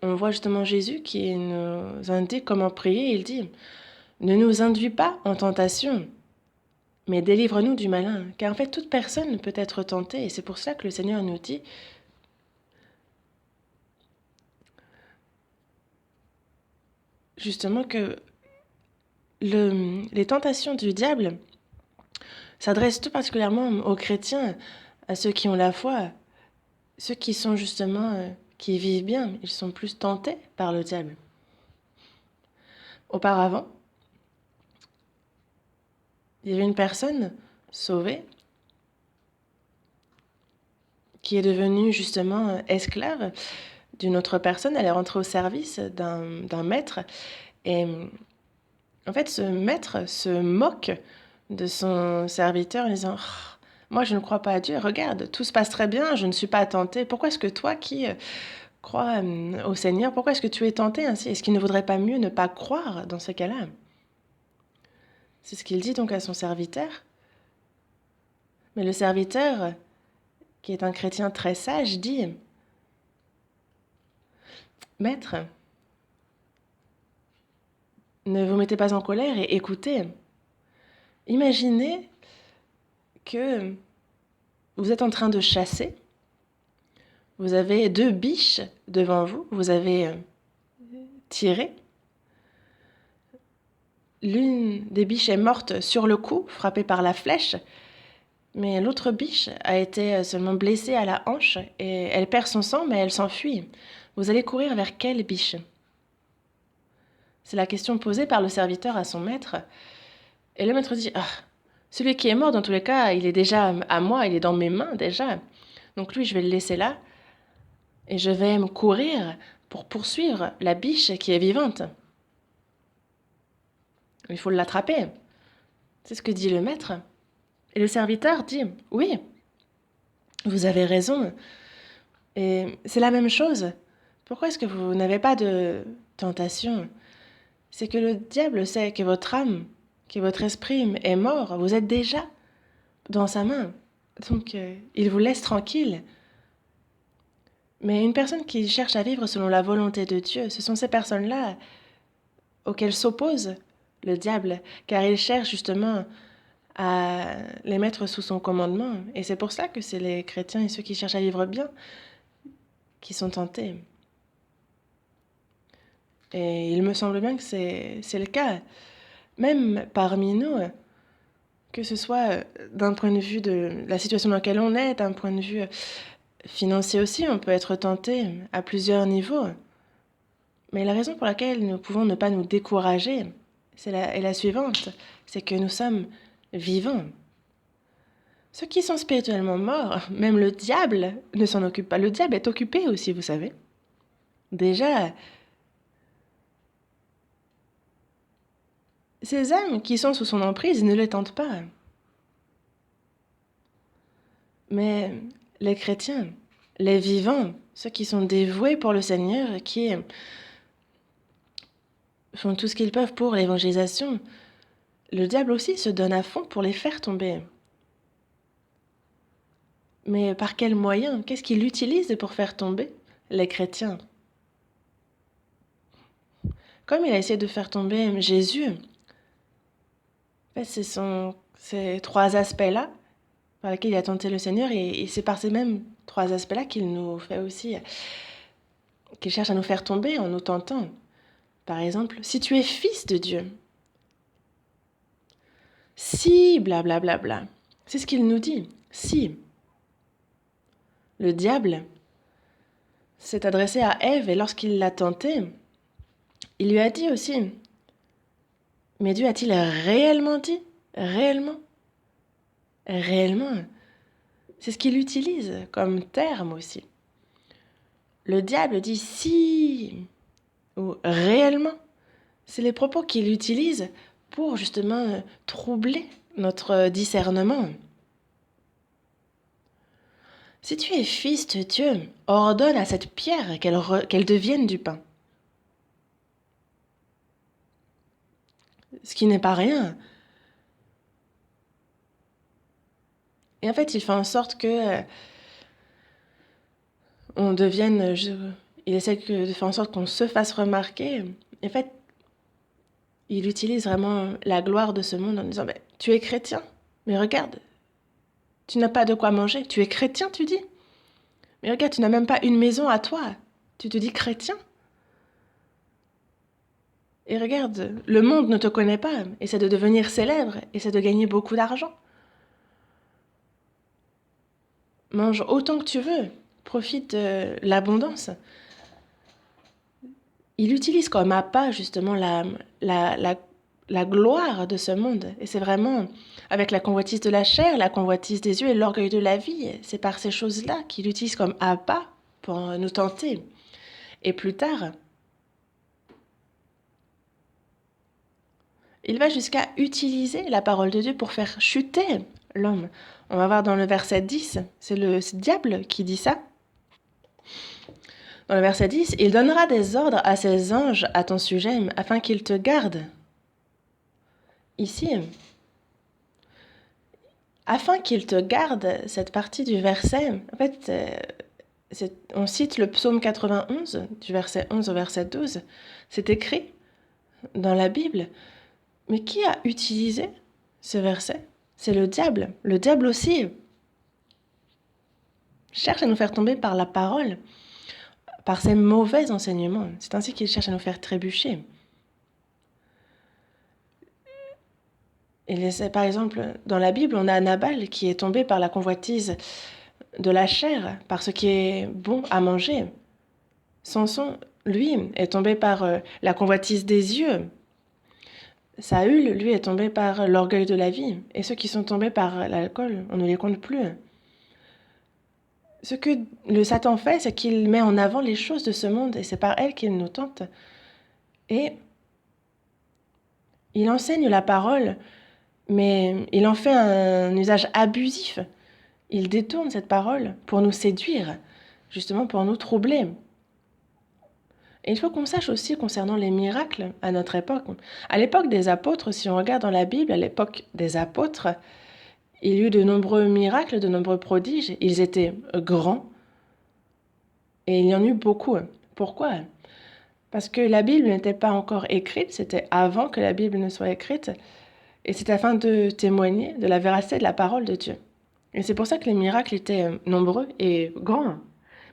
on voit justement Jésus qui nous indique comment prier. Il dit « Ne nous induis pas en tentation, mais délivre-nous du malin. » Car en fait, toute personne peut être tentée et c'est pour ça que le Seigneur nous dit justement que les tentations du diable s'adressent tout particulièrement aux chrétiens, à ceux qui ont la foi, ceux qui sont justement, qui vivent bien. Ils sont plus tentés par le diable. Auparavant, il y avait une personne sauvée qui est devenue justement esclave d'une autre personne. Elle est rentrée au service d'un maître et en fait ce maître se moque de son serviteur en disant oh, moi je ne crois pas à Dieu, regarde, tout se passe très bien, je ne suis pas tenté. Pourquoi est-ce que toi qui crois au Seigneur, pourquoi est-ce que tu es tenté ainsi? Est-ce qu'il ne vaudrait pas mieux ne pas croire dans ce cas-là? C'est ce qu'il dit donc à son serviteur. Mais le serviteur, qui est un chrétien très sage, dit Maître, ne vous mettez pas en colère et écoutez. Imaginez que vous êtes en train de chasser. Vous avez deux biches devant vous. Vous avez tiré. L'une des biches est morte sur le coup, frappée par la flèche. Mais l'autre biche a été seulement blessée à la hanche et elle perd son sang, mais elle s'enfuit. Vous allez courir vers quelle biche? C'est la question posée par le serviteur à son maître. Et le maître dit ah, celui qui est mort, dans tous les cas, il est déjà à moi, il est dans mes mains déjà. Donc lui, je vais le laisser là et je vais me courir pour poursuivre la biche qui est vivante. Il faut l'attraper. C'est ce que dit le maître. Et le serviteur dit oui, vous avez raison. Et c'est la même chose. Pourquoi est-ce que vous n'avez pas de tentation? C'est que le diable sait que votre âme, que votre esprit est mort. Vous êtes déjà dans sa main. Donc, il vous laisse tranquille. Mais une personne qui cherche à vivre selon la volonté de Dieu, ce sont ces personnes-là auxquelles s'oppose le diable, car il cherche justement à les mettre sous son commandement. Et c'est pour ça que c'est les chrétiens et ceux qui cherchent à vivre bien qui sont tentés. Et il me semble bien que c'est le cas, même parmi nous, que ce soit d'un point de vue de la situation dans laquelle on est, d'un point de vue financier aussi, on peut être tenté à plusieurs niveaux. Mais la raison pour laquelle nous pouvons ne pas nous décourager est la suivante, c'est que nous sommes vivants. Ceux qui sont spirituellement morts, même le diable ne s'en occupe pas. Le diable est occupé aussi, vous savez. Déjà, ces âmes qui sont sous son emprise, il ne les tente pas. Mais les chrétiens, les vivants, ceux qui sont dévoués pour le Seigneur, qui font tout ce qu'ils peuvent pour l'évangélisation, le diable aussi se donne à fond pour les faire tomber. Mais par quels moyens? Qu'est-ce qu'il utilise pour faire tomber les chrétiens? Comme il a essayé de faire tomber Jésus, en fait, ces trois aspects-là par lesquels il a tenté le Seigneur, et c'est par ces mêmes trois aspects-là qu'il nous fait aussi, qu'il cherche à nous faire tomber en nous tentant. Par exemple, si tu es fils de Dieu, si blablabla, bla, bla, bla. C'est ce qu'il nous dit. Si. Le diable s'est adressé à Ève et lorsqu'il l'a tentée, il lui a dit aussi, mais Dieu a-t-il réellement dit? Réellement? Réellement? C'est ce qu'il utilise comme terme aussi. Le diable dit si ou réellement. C'est les propos qu'il utilise pour justement troubler notre discernement. Si tu es fils de Dieu, ordonne à cette pierre qu'elle devienne du pain. Ce qui n'est pas rien. Et en fait, il fait en sorte que on devienne... il essaie de faire en sorte qu'on se fasse remarquer. En fait, il utilise vraiment la gloire de ce monde en disant « Tu es chrétien, mais regarde, tu n'as pas de quoi manger. Tu es chrétien, tu dis? Mais regarde, tu n'as même pas une maison à toi. Tu te dis chrétien? Et regarde, le monde ne te connaît pas, essaie de devenir célèbre, essaie de gagner beaucoup d'argent. Mange autant que tu veux, profite de l'abondance. » Il utilise comme appât justement la gloire de ce monde. Et c'est vraiment avec la convoitise de la chair, la convoitise des yeux et l'orgueil de la vie. C'est par ces choses-là qu'il utilise comme appât pour nous tenter. Et plus tard, il va jusqu'à utiliser la parole de Dieu pour faire chuter l'homme. On va voir dans le verset 10, c'est le diable qui dit ça. Dans le verset 10, « Il donnera des ordres à ses anges à ton sujet, afin qu'ils te gardent. » Ici, afin qu'ils te gardent, cette partie du verset, en fait, on cite le psaume 91, du verset 11 au verset 12. C'est écrit dans la Bible. Mais qui a utilisé ce verset? C'est le diable. Le diable aussi cherche à nous faire tomber par la parole, par ses mauvais enseignements. C'est ainsi qu'il cherche à nous faire trébucher. Et par exemple, dans la Bible, on a Nabal qui est tombé par la convoitise de la chair, par ce qui est bon à manger. Samson, lui, est tombé par la convoitise des yeux. Saül, lui, est tombé par l'orgueil de la vie. Et ceux qui sont tombés par l'alcool, on ne les compte plus. Ce que le Satan fait, c'est qu'il met en avant les choses de ce monde, et c'est par elles qu'il nous tente. Et il enseigne la parole, mais il en fait un usage abusif. Il détourne cette parole pour nous séduire, justement pour nous troubler. Et il faut qu'on sache aussi concernant les miracles à notre époque. À l'époque des apôtres, si on regarde dans la Bible, à l'époque des apôtres, il y eut de nombreux miracles, de nombreux prodiges. Ils étaient grands et il y en eut beaucoup. Pourquoi? Parce que la Bible n'était pas encore écrite, c'était avant que la Bible ne soit écrite, et c'est afin de témoigner de la véracité de la parole de Dieu. Et c'est pour ça que les miracles étaient nombreux et grands.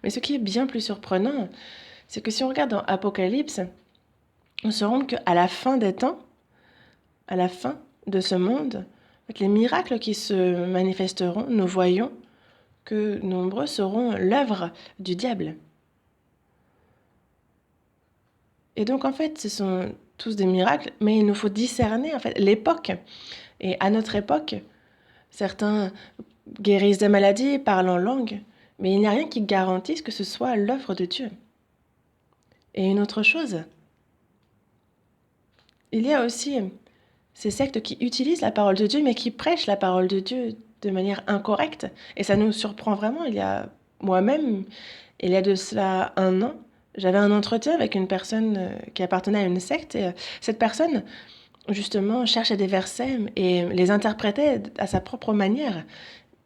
Mais ce qui est bien plus surprenant, c'est que si on regarde dans Apocalypse, on se rend qu'à la fin des temps, à la fin de ce monde, les miracles qui se manifesteront, nous voyons que nombreux seront l'œuvre du diable. Et donc, en fait, ce sont tous des miracles, mais il nous faut discerner, en fait, l'époque. Et à notre époque, certains guérissent des maladies, parlent en langue, mais il n'y a rien qui garantisse que ce soit l'œuvre de Dieu. Et une autre chose, il y a aussi ces sectes qui utilisent la parole de Dieu, mais qui prêchent la parole de Dieu de manière incorrecte. Et ça nous surprend vraiment. Il y a moi-même Il y a de cela 1 an, j'avais un entretien avec une personne qui appartenait à une secte et cette personne, justement, cherchait des versets et les interprétait à sa propre manière.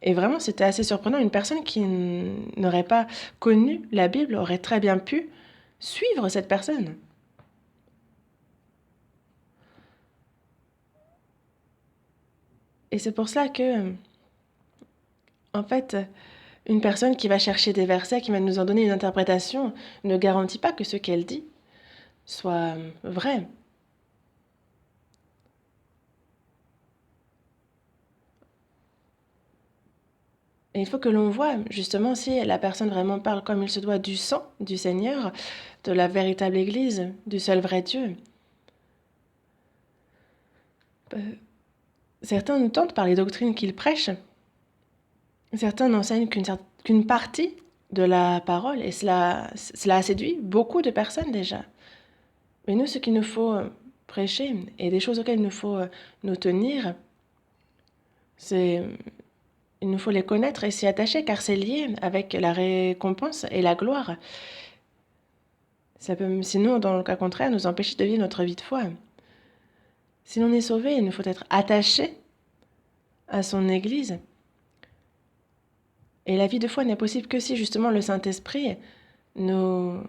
Et vraiment, c'était assez surprenant. Une personne qui n'aurait pas connu la Bible aurait très bien pu suivre cette personne. Et c'est pour cela que, en fait, une personne qui va chercher des versets, qui va nous en donner une interprétation, ne garantit pas que ce qu'elle dit soit vrai. Et il faut que l'on voie, justement, si la personne vraiment parle comme il se doit du sang du Seigneur, de la véritable Église, du seul vrai Dieu. Certains nous tentent par les doctrines qu'ils prêchent. Certains n'enseignent qu'une partie de la parole, et cela a séduit beaucoup de personnes déjà. Mais nous, ce qu'il nous faut prêcher, et des choses auxquelles il nous faut nous tenir, c'est il nous faut les connaître et s'y attacher, car c'est lié avec la récompense et la gloire. Ça peut, sinon, dans le cas contraire, nous empêcher de vivre notre vie de foi. Si l'on est sauvé, il nous faut être attaché à son Église. Et la vie de foi n'est possible que si, justement, le Saint-Esprit nous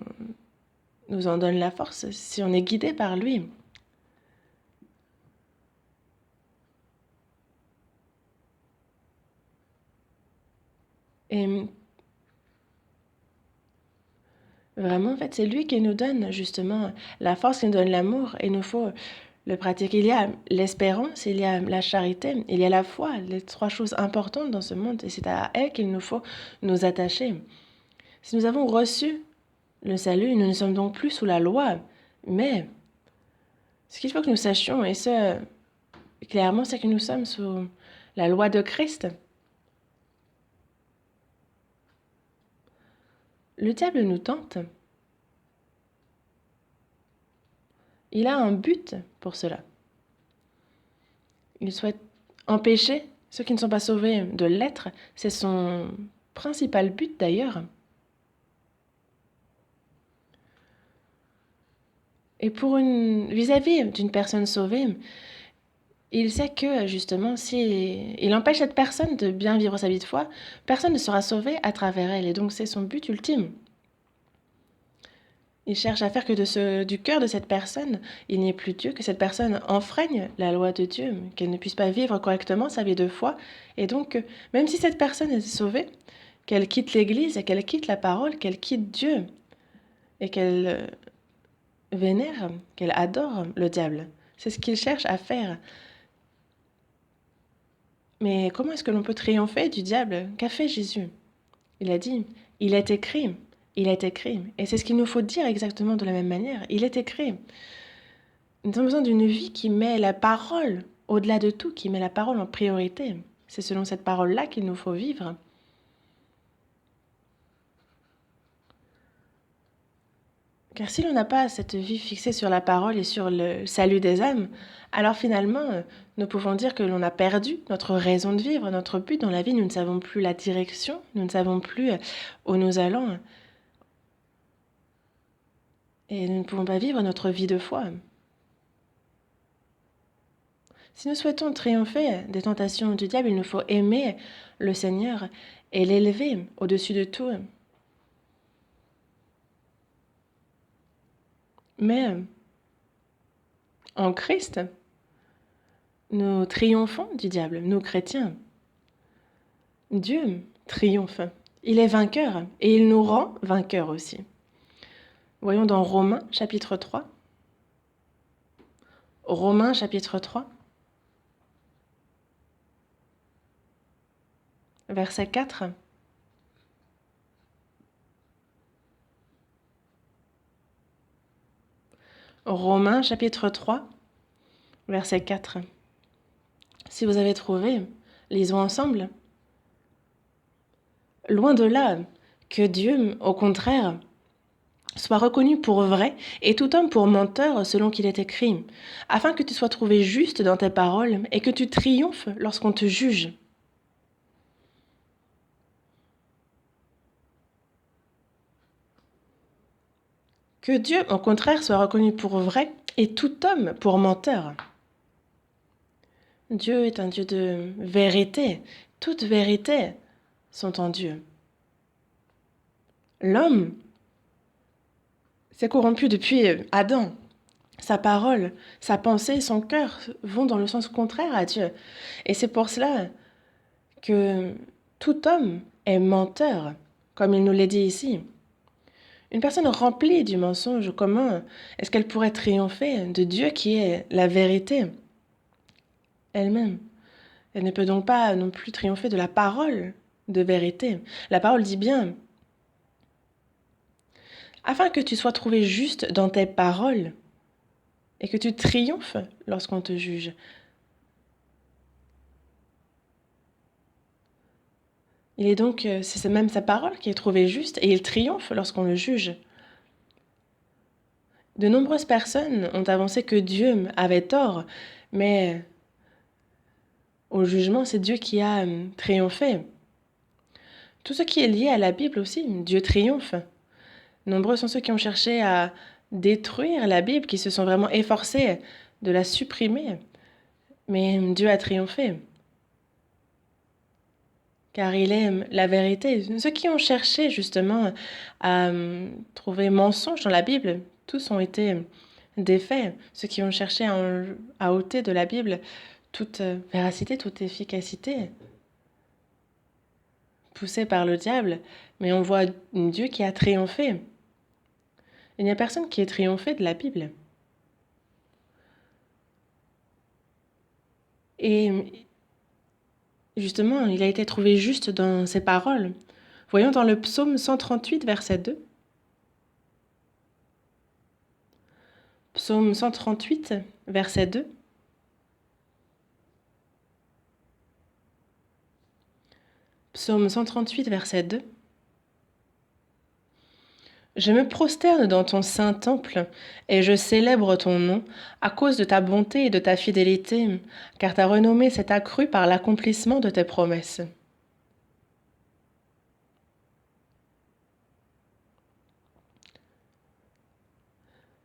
en donne la force, si on est guidé par lui. Et vraiment, en fait, c'est lui qui nous donne justement la force, qui nous donne l'amour, et il nous faut le pratiquer. Il y a l'espérance, il y a la charité, il y a la foi, les 3 choses importantes dans ce monde, et c'est à elles qu'il nous faut nous attacher. Si nous avons reçu le salut, nous ne sommes donc plus sous la loi, mais ce qu'il faut que nous sachions, et ce, clairement, c'est que nous sommes sous la loi de Christ. Le diable nous tente. Il a un but pour cela. Il souhaite empêcher ceux qui ne sont pas sauvés de l'être. C'est son principal but d'ailleurs. Et vis-à-vis d'une personne sauvée, il sait que justement, si il empêche cette personne de bien vivre sa vie de foi, personne ne sera sauvé à travers elle. Et donc c'est son but ultime. Il cherche à faire que du cœur de cette personne, il n'y ait plus Dieu, que cette personne enfreigne la loi de Dieu, qu'elle ne puisse pas vivre correctement sa vie de foi. Et donc, même si cette personne est sauvée, qu'elle quitte l'Église, et qu'elle quitte la parole, qu'elle quitte Dieu, et qu'elle vénère, qu'elle adore le diable. C'est ce qu'il cherche à faire. Mais comment est-ce que l'on peut triompher du diable? Qu'a fait Jésus? Il a dit, il est écrit. Il est écrit. Et c'est ce qu'il nous faut dire exactement de la même manière. Il est écrit. Nous avons besoin d'une vie qui met la parole au-delà de tout, qui met la parole en priorité. C'est selon cette parole-là qu'il nous faut vivre. Car si l'on n'a pas cette vie fixée sur la parole et sur le salut des âmes, alors finalement, nous pouvons dire que l'on a perdu notre raison de vivre, notre but dans la vie. Nous ne savons plus la direction, nous ne savons plus où nous allons. Et nous ne pouvons pas vivre notre vie de foi. Si nous souhaitons triompher des tentations du diable, il nous faut aimer le Seigneur et l'élever au-dessus de tout. Mais en Christ, nous triomphons du diable, nous chrétiens. Dieu triomphe. Il est vainqueur et il nous rend vainqueurs aussi. Voyons dans Romains chapitre 3. Romains chapitre 3. Verset 4. Romains chapitre 3, verset 4. Si vous avez trouvé, lisons ensemble. Loin de là, que Dieu, au contraire, soit reconnu pour vrai et tout homme pour menteur selon qu'il est écrit, afin que tu sois trouvé juste dans tes paroles et que tu triomphes lorsqu'on te juge. Que Dieu, au contraire, soit reconnu pour vrai et tout homme pour menteur. Dieu est un Dieu de vérité. Toute vérité sont en Dieu. L'homme s'est corrompu depuis Adam. Sa parole, sa pensée, son cœur vont dans le sens contraire à Dieu. Et c'est pour cela que tout homme est menteur, comme il nous l'est dit ici. Une personne remplie du mensonge, comment est-ce qu'elle pourrait triompher de Dieu qui est la vérité elle-même? Elle ne peut donc pas non plus triompher de la parole de vérité. La parole dit bien, afin que tu sois trouvé juste dans tes paroles et que tu triomphes lorsqu'on te juge. Il est donc, c'est même sa parole qui est trouvée juste et il triomphe lorsqu'on le juge. De nombreuses personnes ont avancé que Dieu avait tort, mais au jugement, c'est Dieu qui a triomphé. Tout ce qui est lié à la Bible aussi, Dieu triomphe. Nombreux sont ceux qui ont cherché à détruire la Bible, qui se sont vraiment efforcés de la supprimer, mais Dieu a triomphé. Car il aime la vérité. Ceux qui ont cherché justement à trouver mensonge dans la Bible, tous ont été défaits. Ceux qui ont cherché à ôter de la Bible toute véracité, toute efficacité, poussés par le diable, mais on voit Dieu qui a triomphé. Il n'y a personne qui ait triomphé de la Bible. Et justement, il a été trouvé juste dans ses paroles. Voyons dans le psaume 138, verset 2. Psaume 138, verset 2. Psaume 138, verset 2. Je me prosterne dans ton saint temple et je célèbre ton nom à cause de ta bonté et de ta fidélité, car ta renommée s'est accrue par l'accomplissement de tes promesses.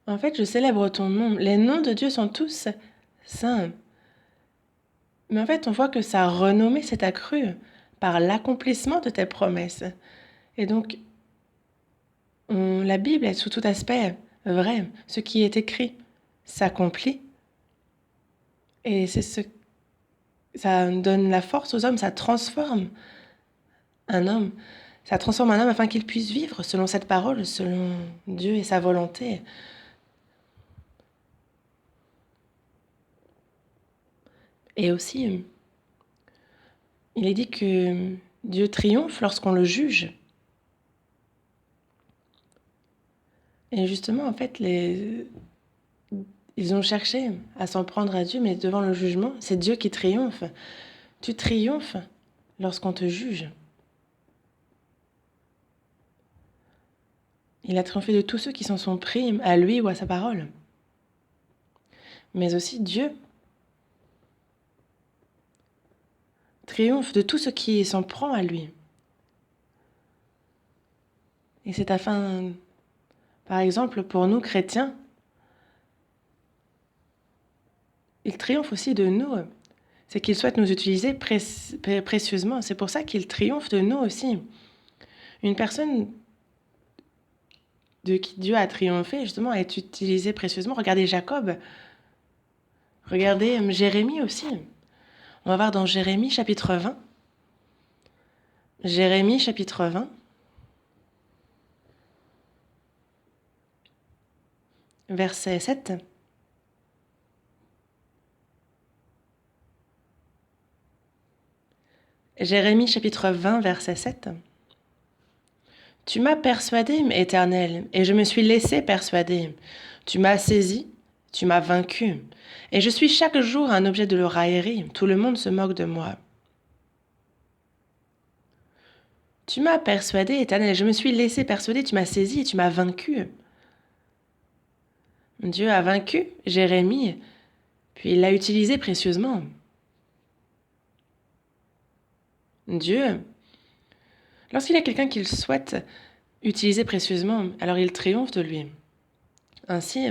En fait, je célèbre ton nom. Les noms de Dieu sont tous saints. Mais en fait, on voit que sa renommée s'est accrue par l'accomplissement de tes promesses. Et donc, la Bible est sous tout aspect vrai. Ce qui est écrit s'accomplit. Et ça donne la force aux hommes, ça transforme un homme. Ça transforme un homme afin qu'il puisse vivre selon cette parole, selon Dieu et sa volonté. Et aussi, il est dit que Dieu triomphe lorsqu'on le juge. Et justement, en fait, ils ont cherché à s'en prendre à Dieu, mais devant le jugement, c'est Dieu qui triomphe. Tu triomphes lorsqu'on te juge. Il a triomphé de tous ceux qui s'en sont pris à lui ou à sa parole. Mais aussi Dieu triomphe de tout ce qui s'en prend à lui. Et c'est afin, par exemple, pour nous chrétiens, il triomphe aussi de nous. C'est qu'il souhaite nous utiliser précieusement. C'est pour ça qu'il triomphe de nous aussi. Une personne de qui Dieu a triomphé, justement, est utilisée précieusement. Regardez Jacob. Regardez Jérémie aussi. On va voir dans Jérémie chapitre 20. Jérémie chapitre 20. Verset 7. Jérémie chapitre 20, verset 7. Tu m'as persuadé, Éternel, et je me suis laissé persuader. Tu m'as saisi, tu m'as vaincu, et je suis chaque jour un objet de leur raillerie. Tout le monde se moque de moi. Tu m'as persuadé, Éternel, et je me suis laissé persuader. Tu m'as saisi et tu m'as vaincu. Dieu a vaincu Jérémie, puis il l'a utilisé précieusement. Dieu, lorsqu'il y a quelqu'un qu'il souhaite utiliser précieusement, alors il triomphe de lui. Ainsi,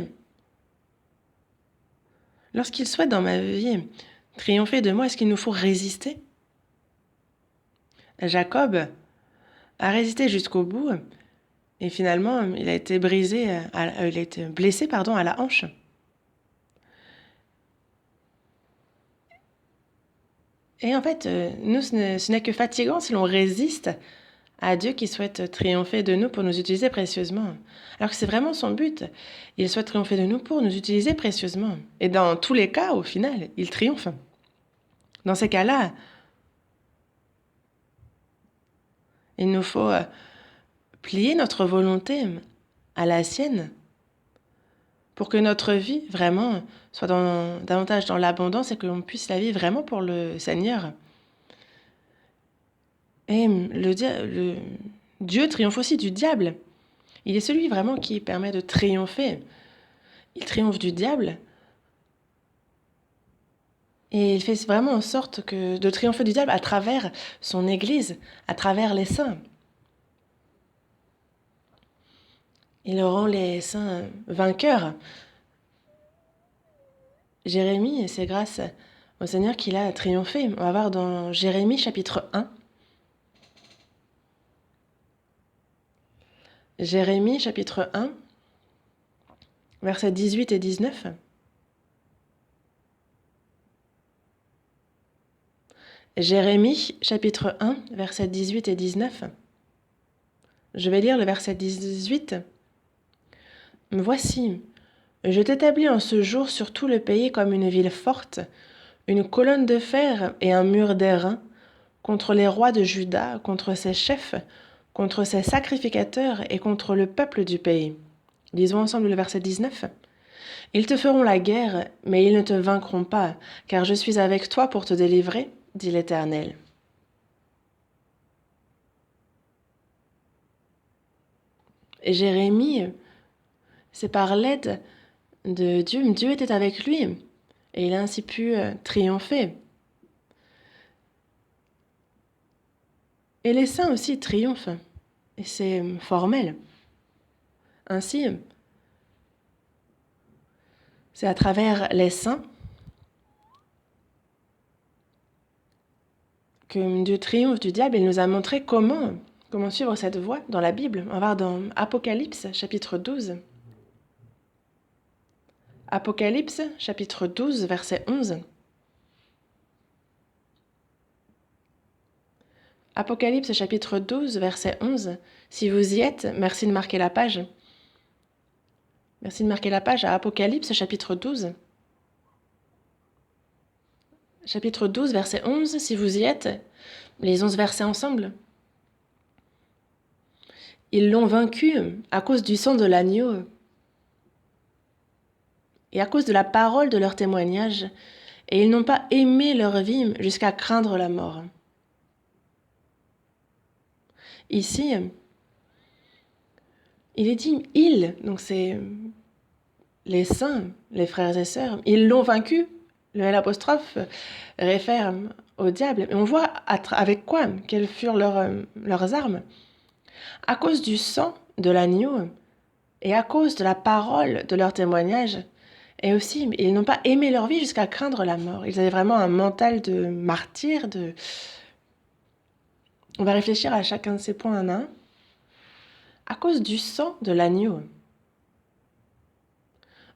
lorsqu'il souhaite dans ma vie triompher de moi, est-ce qu'il nous faut résister? Jacob a résisté jusqu'au bout et finalement il a été blessé à la hanche. Et en fait, nous, ce n'est que fatigant si l'on résiste à Dieu qui souhaite triompher de nous pour nous utiliser précieusement. Alors que c'est vraiment son but. Il souhaite triompher de nous pour nous utiliser précieusement. Et dans tous les cas, au final, il triomphe. Dans ces cas-là, il nous faut plier notre volonté à la sienne pour que notre vie vraiment soit davantage dans l'abondance et que l'on puisse la vivre vraiment pour le Seigneur. Et Dieu triomphe aussi du diable. Il est celui vraiment qui permet de triompher. Il triomphe du diable. Et il fait vraiment en sorte de triompher du diable à travers son Église, à travers les saints. Il rend les saints vainqueurs. Jérémie, c'est grâce au Seigneur qu'il a triomphé. On va voir dans Jérémie chapitre 1. Jérémie chapitre 1, versets 18 et 19. Jérémie chapitre 1, versets 18 et 19. Je vais lire le verset 18. Voici, je t'établis en ce jour sur tout le pays comme une ville forte, une colonne de fer et un mur d'airain, contre les rois de Juda, contre ses chefs, contre ses sacrificateurs et contre le peuple du pays. Lisons ensemble le verset 19. Ils te feront la guerre, mais ils ne te vaincront pas, car je suis avec toi pour te délivrer, dit l'Éternel. Et Jérémie, c'est par l'aide de Dieu, Dieu était avec lui, et il a ainsi pu triompher. Et les saints aussi triomphent, et c'est formel. Ainsi, c'est à travers les saints que Dieu triomphe du diable. Il nous a montré comment suivre cette voie dans la Bible. On va voir dans Apocalypse, chapitre 12. Apocalypse, chapitre 12, verset 11. Apocalypse, chapitre 12, verset 11. Si vous y êtes, merci de marquer la page. Merci de marquer la page à Apocalypse, chapitre 12. Chapitre 12, verset 11, si vous y êtes, les 11 versets ensemble. Ils l'ont vaincu à cause du sang de l'agneau et à cause de la parole de leur témoignage, et ils n'ont pas aimé leur vie jusqu'à craindre la mort. Ici, il est dit « ils », donc c'est les saints, les frères et sœurs, ils l'ont vaincu. Le L' réfère au diable. Et on voit avec quoi, quelles furent leurs armes. À cause du sang de l'agneau et à cause de la parole de leur témoignage. Et aussi, ils n'ont pas aimé leur vie jusqu'à craindre la mort. Ils avaient vraiment un mental de martyr. On va réfléchir à chacun de ces points un à un. À cause du sang de l'agneau.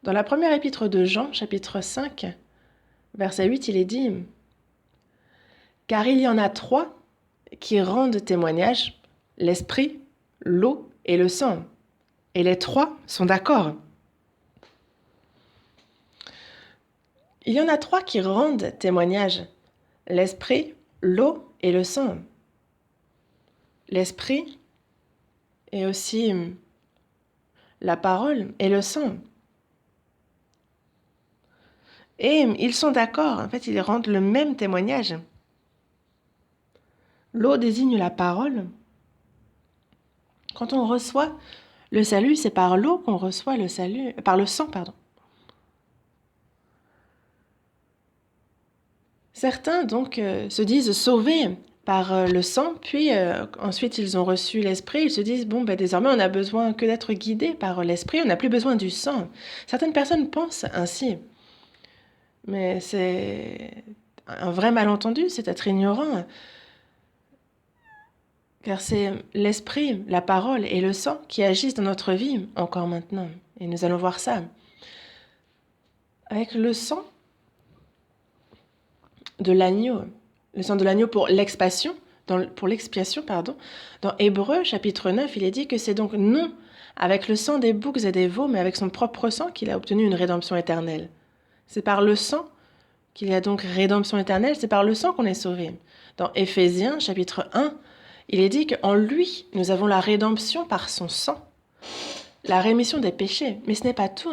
Dans la première épître de Jean, chapitre 5, verset 8, il est dit « Car il y en a 3 qui rendent témoignage, l'esprit, l'eau et le sang. Et les 3 sont d'accord. » Il y en a 3 qui rendent témoignage, l'esprit, l'eau et le sang. L'esprit et aussi la parole et le sang. Et ils sont d'accord, en fait, ils rendent le même témoignage. L'eau désigne la parole. Quand on reçoit le salut, c'est par l'eau qu'on reçoit le salut, par le sang, pardon. Certains, donc, se disent sauvés par le sang, puis ensuite ils ont reçu l'esprit, ils se disent, bon, ben, désormais on n'a besoin que d'être guidés par l'esprit, on n'a plus besoin du sang. Certaines personnes pensent ainsi, mais c'est un vrai malentendu, c'est être ignorant, car c'est l'esprit, la parole et le sang qui agissent dans notre vie encore maintenant, et nous allons voir ça. Avec le sang de l'agneau, le sang de l'agneau pour l'expiation, dans Hébreux chapitre 9, il est dit que c'est donc non avec le sang des boucs et des veaux, mais avec son propre sang qu'il a obtenu une rédemption éternelle. C'est par le sang qu'il y a donc rédemption éternelle, c'est par le sang qu'on est sauvé. Dans Éphésiens chapitre 1, il est dit qu'en lui, nous avons la rédemption par son sang, la rémission des péchés. Mais ce n'est pas tout.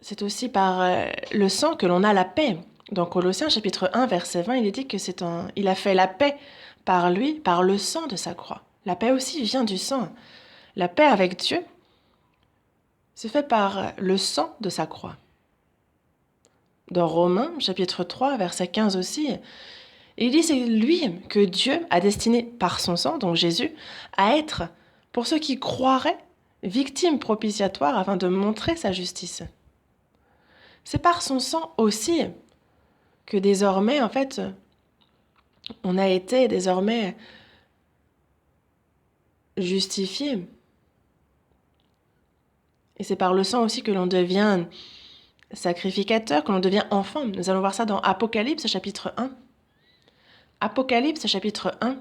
C'est aussi par le sang que l'on a la paix. Dans Colossiens chapitre 1, verset 20, il est dit que il a fait la paix par lui, par le sang de sa croix. La paix aussi vient du sang. La paix avec Dieu se fait par le sang de sa croix. Dans Romains chapitre 3, verset 15 aussi, il dit c'est lui que Dieu a destiné par son sang, donc Jésus, à être, pour ceux qui croiraient, victime propitiatoire afin de montrer sa justice. C'est par son sang aussi que désormais, en fait, on a été désormais justifié. Et c'est par le sang aussi que l'on devient sacrificateur, que l'on devient enfant. Nous allons voir ça dans Apocalypse chapitre 1. Apocalypse chapitre 1,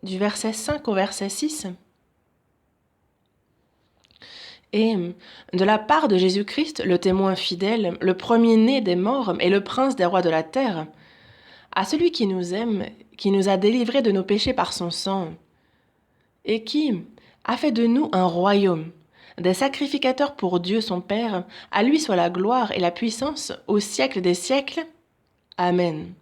du verset 5 au verset 6. Et de la part de Jésus-Christ, le témoin fidèle, le premier-né des morts et le prince des rois de la terre, à celui qui nous aime, qui nous a délivrés de nos péchés par son sang, et qui a fait de nous un royaume, des sacrificateurs pour Dieu son Père, à lui soit la gloire et la puissance au siècle des siècles. Amen.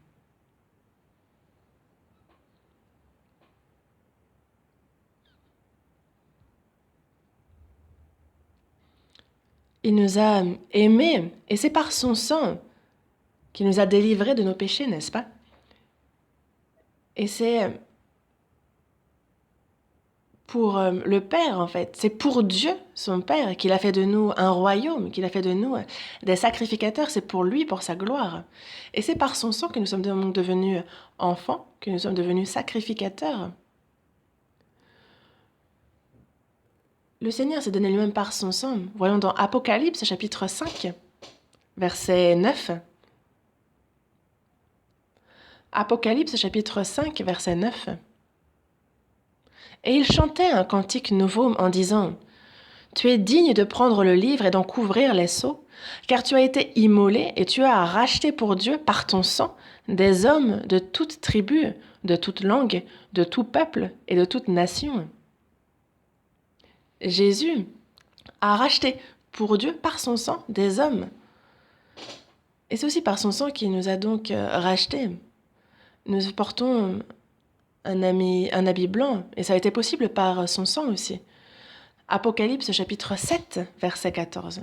Il nous a aimés, et c'est par son sang qu'il nous a délivrés de nos péchés, n'est-ce pas? Et c'est pour le Père, en fait. C'est pour Dieu, son Père, qu'il a fait de nous un royaume, qu'il a fait de nous des sacrificateurs. C'est pour lui, pour sa gloire. Et c'est par son sang que nous sommes donc devenus enfants, que nous sommes devenus sacrificateurs. Le Seigneur s'est donné lui-même par son sang. Voyons dans Apocalypse, chapitre 5, verset 9. Apocalypse, chapitre 5, verset 9. Et il chantait un cantique nouveau en disant « Tu es digne de prendre le livre et d'en couvrir les sceaux, car tu as été immolé et tu as racheté pour Dieu par ton sang des hommes de toute tribu, de toute langue, de tout peuple et de toute nation. » Jésus a racheté pour Dieu par son sang des hommes. Et c'est aussi par son sang qu'il nous a donc rachetés. Nous portons un habit blanc, et ça a été possible par son sang aussi. Apocalypse chapitre 7, verset 14.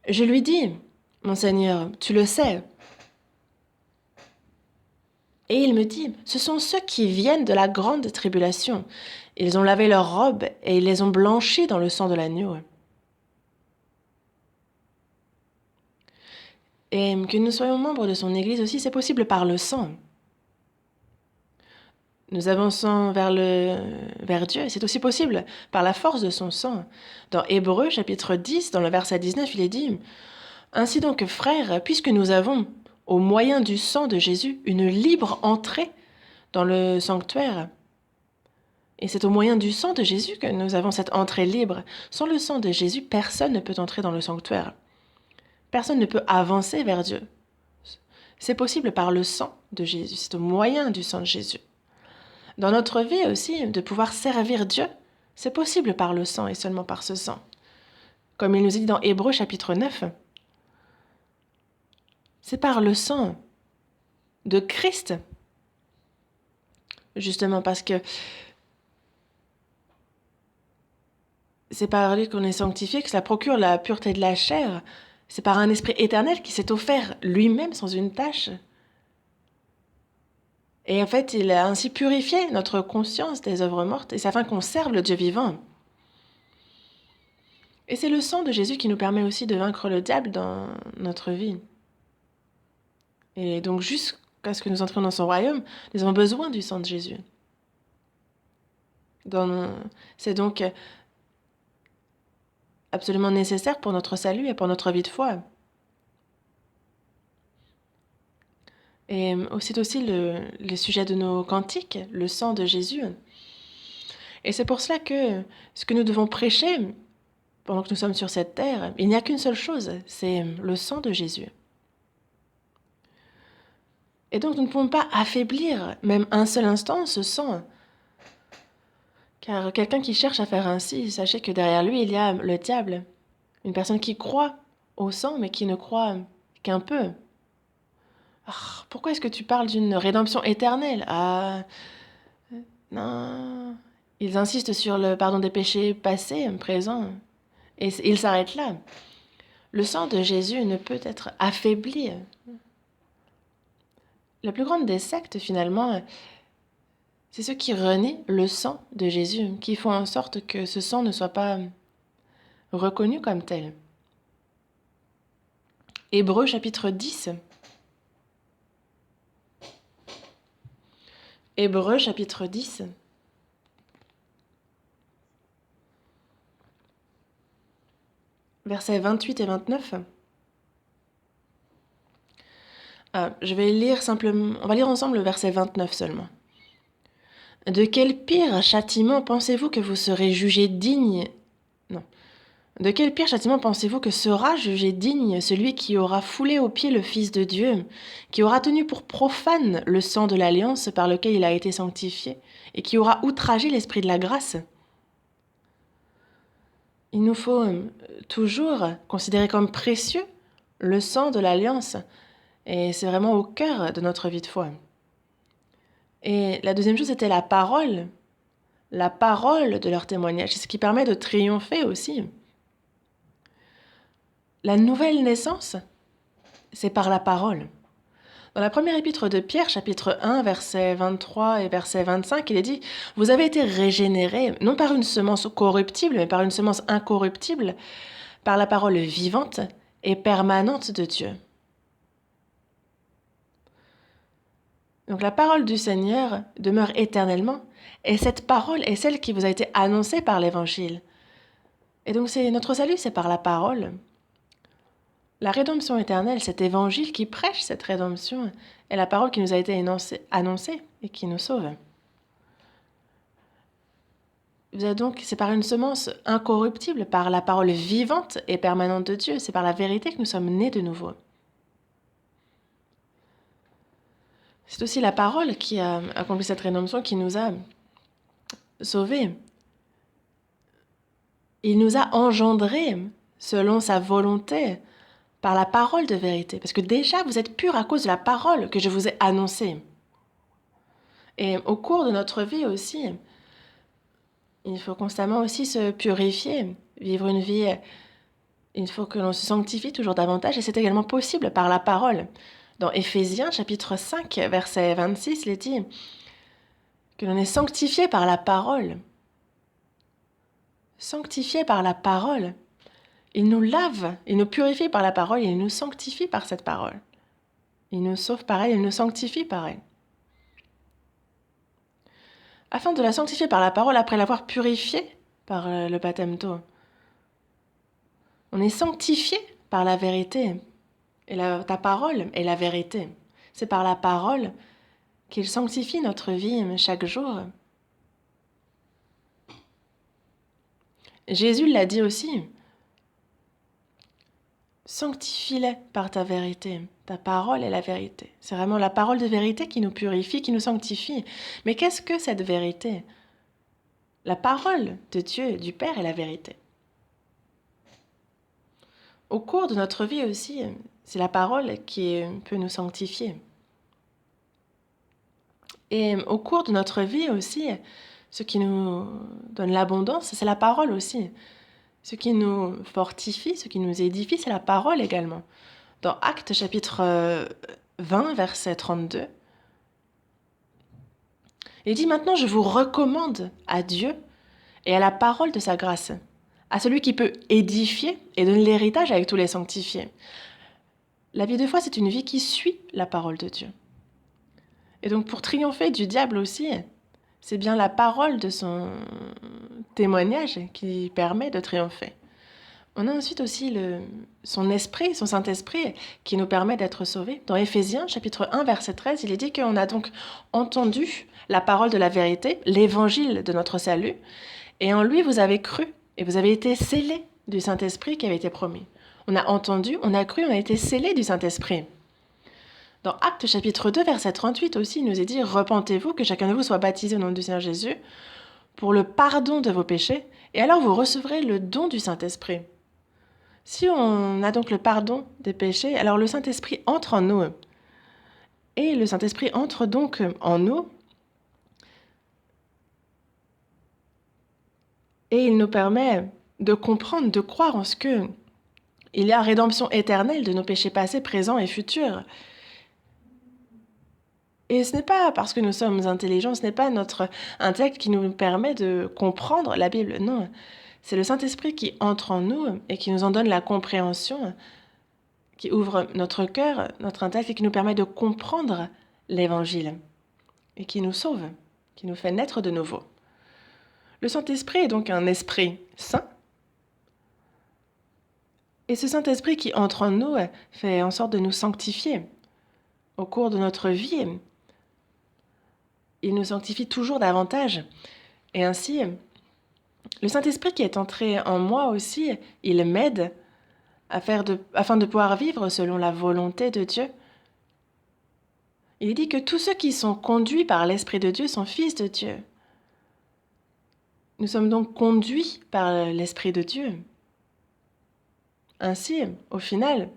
Je lui dis, mon Seigneur, tu le sais. Et il me dit, ce sont ceux qui viennent de la grande tribulation. Ils ont lavé leurs robes et ils les ont blanchies dans le sang de l'agneau. Et que nous soyons membres de son Église aussi, c'est possible par le sang. Nous avançons vers Dieu, et c'est aussi possible par la force de son sang. Dans Hébreux, chapitre 10, dans le verset 19, il est dit « Ainsi donc, frères, puisque nous avons, au moyen du sang de Jésus, une libre entrée dans le sanctuaire, et c'est au moyen du sang de Jésus que nous avons cette entrée libre. Sans le sang de Jésus, personne ne peut entrer dans le sanctuaire. Personne ne peut avancer vers Dieu. C'est possible par le sang de Jésus, c'est au moyen du sang de Jésus. Dans notre vie aussi, de pouvoir servir Dieu, c'est possible par le sang et seulement par ce sang. Comme il nous est dit dans Hébreux chapitre 9, c'est par le sang de Christ. Justement parce que c'est par lui qu'on est sanctifié, que cela procure la pureté de la chair. C'est par un esprit éternel qui s'est offert lui-même sans une tache. Et en fait, il a ainsi purifié notre conscience des œuvres mortes, et c'est afin qu'on serve le Dieu vivant. Et c'est le sang de Jésus qui nous permet aussi de vaincre le diable dans notre vie. Et donc, jusqu'à ce que nous entrions dans son royaume, nous avons besoin du sang de Jésus. C'est donc absolument nécessaire pour notre salut et pour notre vie de foi. Et c'est aussi le sujet de nos cantiques, le sang de Jésus. Et c'est pour cela que ce que nous devons prêcher pendant que nous sommes sur cette terre, il n'y a qu'une seule chose, c'est le sang de Jésus. Et donc nous ne pouvons pas affaiblir même un seul instant ce sang. Car quelqu'un qui cherche à faire ainsi, sachez que derrière lui, il y a le diable. Une personne qui croit au sang, mais qui ne croit qu'un peu. Ah, pourquoi est-ce que tu parles d'une rédemption éternelle? Ah, non. Ils insistent sur le pardon des péchés passés, présents. Et ils s'arrêtent là. Le sang de Jésus ne peut être affaibli. La plus grande des sectes, finalement, c'est ceux qui renient le sang de Jésus, qui font en sorte que ce sang ne soit pas reconnu comme tel. Hébreux chapitre 10. Hébreux chapitre 10. Versets 28 et 29. Je vais lire simplement, on va lire ensemble le verset 29 seulement. De quel pire châtiment pensez-vous que vous serez jugé digne? Non. De quel pire châtiment pensez-vous que sera jugé digne celui qui aura foulé aux pieds le Fils de Dieu, qui aura tenu pour profane le sang de l'alliance par lequel il a été sanctifié, et qui aura outragé l'Esprit de la grâce? Il nous faut toujours considérer comme précieux le sang de l'alliance, et c'est vraiment au cœur de notre vie de foi. Et la deuxième chose, c'était la parole de leur témoignage, c'est ce qui permet de triompher aussi. La nouvelle naissance, c'est par la parole. Dans la première épître de Pierre, chapitre 1, versets 23 et verset 25, il est dit « Vous avez été régénérés, non par une semence corruptible, mais par une semence incorruptible, par la parole vivante et permanente de Dieu. » Donc la parole du Seigneur demeure éternellement, et cette parole est celle qui vous a été annoncée par l'Évangile. Et donc notre salut, c'est par la parole. La rédemption éternelle, cet Évangile qui prêche cette rédemption, est la parole qui nous a été annoncée et qui nous sauve. C'est par une semence incorruptible, par la parole vivante et permanente de Dieu, c'est par la vérité que nous sommes nés de nouveau. C'est aussi la parole qui a accompli cette rédemption, qui nous a sauvés. Il nous a engendrés selon sa volonté, par la parole de vérité. Parce que déjà, vous êtes purs à cause de la parole que je vous ai annoncée. Et au cours de notre vie aussi, il faut constamment aussi se purifier, vivre une vie. Il faut que l'on se sanctifie toujours davantage, et c'est également possible par la parole. Dans Éphésiens, chapitre 5, verset 26, il est dit que l'on est sanctifié par la parole. Sanctifié par la parole. Il nous lave, il nous purifie par la parole, il nous sanctifie par cette parole. Il nous sauve par elle, il nous sanctifie par elle. Afin de la sanctifier par la parole, après l'avoir purifiée par le baptême d'eau. On est sanctifié par la vérité. Et ta parole est la vérité. C'est par la parole qu'il sanctifie notre vie chaque jour. Jésus l'a dit aussi. Sanctifie-les par ta vérité. Ta parole est la vérité. C'est vraiment la parole de vérité qui nous purifie, qui nous sanctifie. Mais qu'est-ce que cette vérité? La parole de Dieu, du Père, est la vérité. Au cours de notre vie aussi, c'est la parole qui peut nous sanctifier. Et au cours de notre vie aussi, ce qui nous donne l'abondance, c'est la parole aussi. Ce qui nous fortifie, ce qui nous édifie, c'est la parole également. Dans Actes chapitre 20, verset 32, il dit: Maintenant je vous recommande à Dieu et à la parole de sa grâce, à celui qui peut édifier et donner l'héritage avec tous les sanctifiés. La vie de foi, c'est une vie qui suit la parole de Dieu. Et donc pour triompher du diable aussi, c'est bien la parole de son témoignage qui permet de triompher. On a ensuite aussi son esprit, son Saint-Esprit, qui nous permet d'être sauvés. Dans Éphésiens, chapitre 1, verset 13, il est dit qu'on a donc entendu la parole de la vérité, l'évangile de notre salut, et en lui vous avez cru, et vous avez été scellés du Saint-Esprit qui avait été promis. On a entendu, on a cru, on a été scellés du Saint-Esprit. Dans Actes chapitre 2, verset 38 aussi, il nous est dit: Repentez-vous, que chacun de vous soit baptisé au nom du Seigneur Jésus, pour le pardon de vos péchés, et alors vous recevrez le don du Saint-Esprit. Si on a donc le pardon des péchés, alors le Saint-Esprit entre en nous. Et le Saint-Esprit entre donc en nous. Et il nous permet de comprendre, de croire en ce que il y a rédemption éternelle de nos péchés passés, présents et futurs. Et ce n'est pas parce que nous sommes intelligents, ce n'est pas notre intellect qui nous permet de comprendre la Bible, non. C'est le Saint-Esprit qui entre en nous et qui nous en donne la compréhension, qui ouvre notre cœur, notre intellect et qui nous permet de comprendre l'Évangile et qui nous sauve, qui nous fait naître de nouveau. Le Saint-Esprit est donc un esprit saint. Et ce Saint-Esprit qui entre en nous fait en sorte de nous sanctifier au cours de notre vie. Il nous sanctifie toujours davantage. Et ainsi, le Saint-Esprit qui est entré en moi aussi, il m'aide afin de pouvoir vivre selon la volonté de Dieu. Il dit que tous ceux qui sont conduits par l'Esprit de Dieu sont fils de Dieu. Nous sommes donc conduits par l'Esprit de Dieu. Ainsi, au final,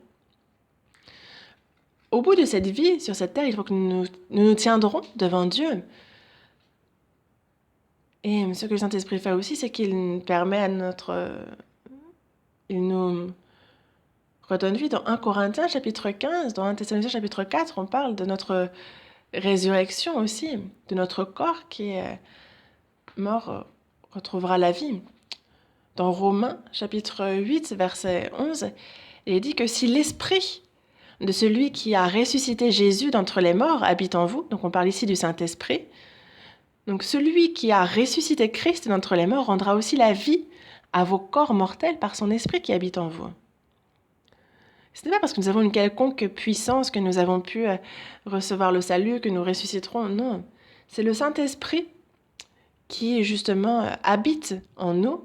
au bout de cette vie, sur cette terre, il faut que nous tiendrons devant Dieu. Et ce que le Saint-Esprit fait aussi, c'est qu'il permet à il nous redonne vie. Dans 1 Corinthiens chapitre 15, dans 1 Thessaloniciens chapitre 4, on parle de notre résurrection aussi, de notre corps qui est mort retrouvera la vie. Dans Romains chapitre 8, verset 11, il est dit que si l'esprit de celui qui a ressuscité Jésus d'entre les morts habite en vous, donc on parle ici du Saint-Esprit, donc celui qui a ressuscité Christ d'entre les morts rendra aussi la vie à vos corps mortels par son esprit qui habite en vous. Ce n'est pas parce que nous avons une quelconque puissance que nous avons pu recevoir le salut, que nous ressusciterons, non. C'est le Saint-Esprit qui justement habite en nous,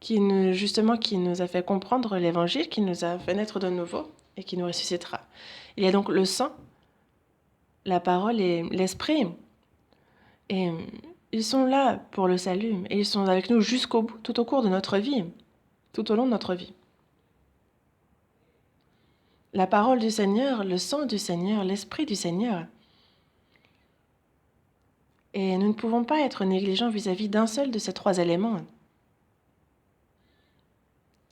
qui nous a fait comprendre l'Évangile, qui nous a fait naître de nouveau et qui nous ressuscitera. Il y a donc le sang, la parole et l'esprit. Et ils sont là pour le salut et ils sont avec nous jusqu'au bout, tout au cours de notre vie, tout au long de notre vie. La parole du Seigneur, le sang du Seigneur, l'esprit du Seigneur. Et nous ne pouvons pas être négligents vis-à-vis d'un seul de ces trois éléments.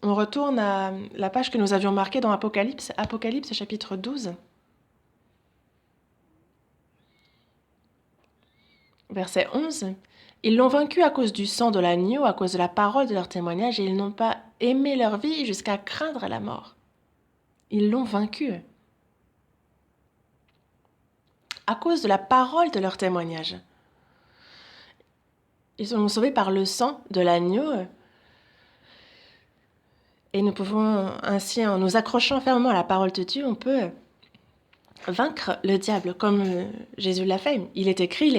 On retourne à la page que nous avions marquée dans Apocalypse, Apocalypse chapitre 12. Verset 11. Ils l'ont vaincu à cause du sang de l'agneau, à cause de la parole de leur témoignage, et ils n'ont pas aimé leur vie jusqu'à craindre la mort. Ils l'ont vaincu à cause de la parole de leur témoignage. Ils sont sauvés par le sang de l'agneau. Et nous pouvons ainsi, en nous accrochant fermement à la parole de Dieu, on peut vaincre le diable comme Jésus l'a fait. Il est écrit.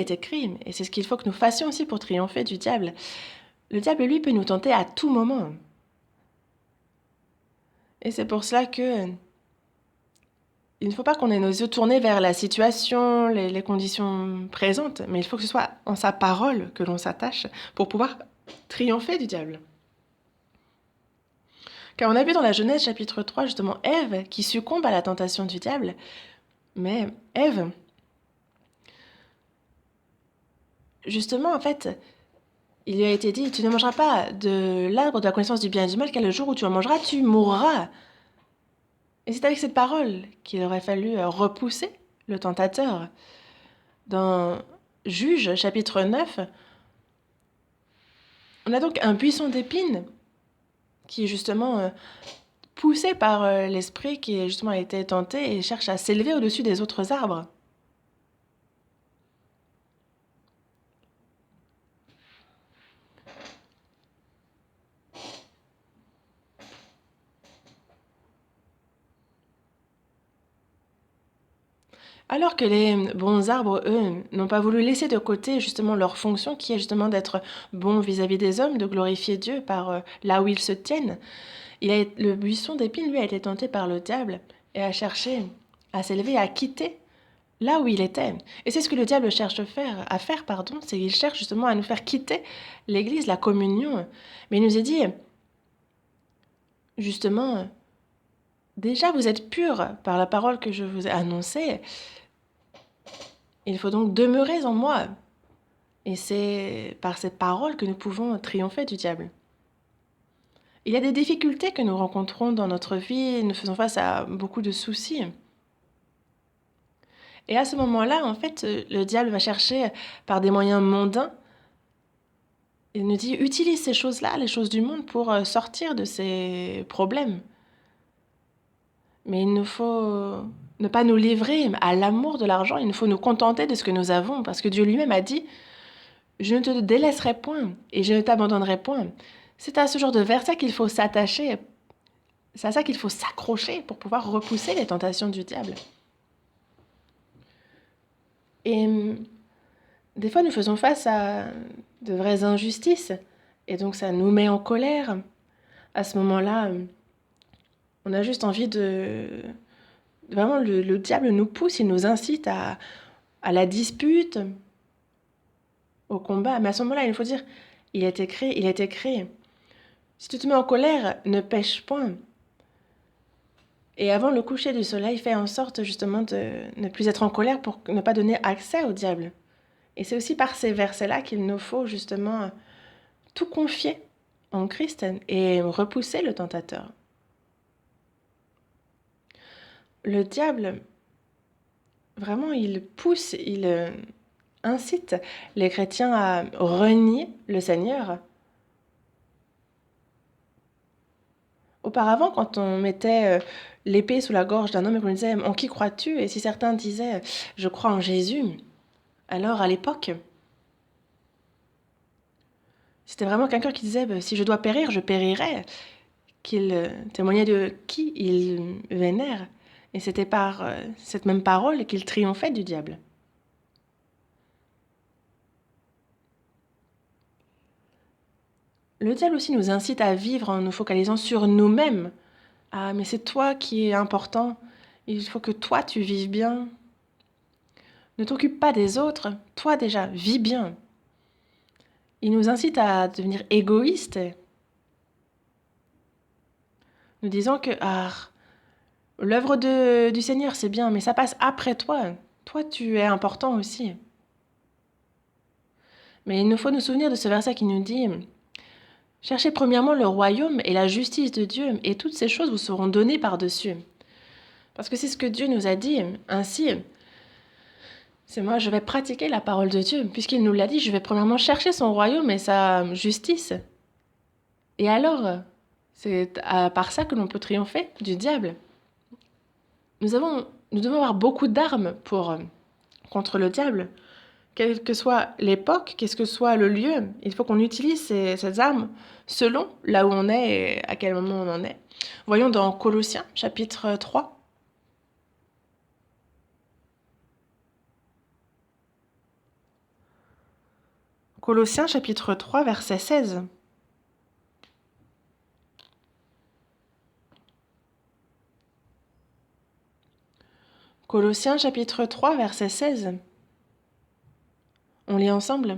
Et c'est ce qu'il faut que nous fassions aussi pour triompher du diable. Le diable, lui, peut nous tenter à tout moment. Et c'est pour cela que il ne faut pas qu'on ait nos yeux tournés vers la situation, les conditions présentes, mais il faut que ce soit en sa parole que l'on s'attache pour pouvoir triompher du diable. Car on a vu dans la Genèse chapitre 3 justement Ève qui succombe à la tentation du diable. Mais Ève, justement en fait, il lui a été dit, tu ne mangeras pas de l'arbre de la connaissance du bien et du mal, car le jour où tu en mangeras, tu mourras. Et c'est avec cette parole qu'il aurait fallu repousser le tentateur. Dans Juge, chapitre 9, on a donc un buisson d'épines qui est justement poussé par l'esprit qui justement a été tenté et cherche à s'élever au-dessus des autres arbres. Alors que les bons arbres, eux, n'ont pas voulu laisser de côté justement leur fonction qui est justement d'être bons vis-à-vis des hommes, de glorifier Dieu par là où ils se tiennent, le buisson d'épines, lui, a été tenté par le diable et a cherché à s'élever, à quitter là où il était. Et c'est ce que le diable cherche à faire, pardon, c'est qu'il cherche justement à nous faire quitter l'Église, la communion. Mais il nous a dit, justement, déjà vous êtes purs par la parole que je vous ai annoncée, il faut donc demeurer en moi. Et c'est par cette parole que nous pouvons triompher du diable. Il y a des difficultés que nous rencontrons dans notre vie, nous faisons face à beaucoup de soucis. Et à ce moment-là, en fait, le diable va chercher par des moyens mondains. Il nous dit, utilise ces choses-là, les choses du monde, pour sortir de ces problèmes. Mais il nous faut ne pas nous livrer à l'amour de l'argent, il nous faut nous contenter de ce que nous avons, parce que Dieu lui-même a dit, je ne te délaisserai point et je ne t'abandonnerai point. C'est à ce genre de verset qu'il faut s'attacher, c'est à ça qu'il faut s'accrocher pour pouvoir repousser les tentations du diable. Et des fois, nous faisons face à de vraies injustices, et donc ça nous met en colère. À ce moment-là, on a juste envie de... Vraiment, le diable nous pousse, il nous incite à la dispute, au combat. Mais à ce moment-là, il faut dire, il a été créé, il a été créé. Si tu te mets en colère, ne pêche point. Et avant le coucher du soleil, fais en sorte justement de ne plus être en colère pour ne pas donner accès au diable. Et c'est aussi par ces versets-là qu'il nous faut justement tout confier en Christ et repousser le tentateur. Le diable, vraiment, il pousse, il incite les chrétiens à renier le Seigneur. Auparavant, quand on mettait l'épée sous la gorge d'un homme et qu'on lui disait « En qui crois-tu » et si certains disaient « Je crois en Jésus », alors à l'époque, c'était vraiment quelqu'un qui disait « Si je dois périr, je périrai », qu'il témoignait de qui il vénère. Et c'était par cette même parole qu'il triomphait du diable. Le diable aussi nous incite à vivre en nous focalisant sur nous-mêmes. Ah, mais c'est toi qui es important. Il faut que toi, tu vives bien. Ne t'occupe pas des autres. Toi, déjà, vis bien. Il nous incite à devenir égoïstes. Nous disons que l'œuvre du Seigneur, c'est bien, mais ça passe après toi. Toi, tu es important aussi. Mais il nous faut nous souvenir de ce verset qui nous dit « Cherchez premièrement le royaume et la justice de Dieu, et toutes ces choses vous seront données par-dessus. » Parce que c'est ce que Dieu nous a dit. Ainsi, c'est moi, je vais pratiquer la parole de Dieu. Puisqu'il nous l'a dit, je vais premièrement chercher son royaume et sa justice. Et alors, c'est par ça que l'on peut triompher du diable. Nous devons avoir beaucoup d'armes contre le diable. Quelle que soit l'époque, qu'est-ce que soit le lieu, il faut qu'on utilise ces armes selon là où on est et à quel moment on en est. Voyons dans Colossiens, chapitre 3. Colossiens, chapitre 3, verset 16. Colossiens, chapitre 3, verset 16. On lit ensemble.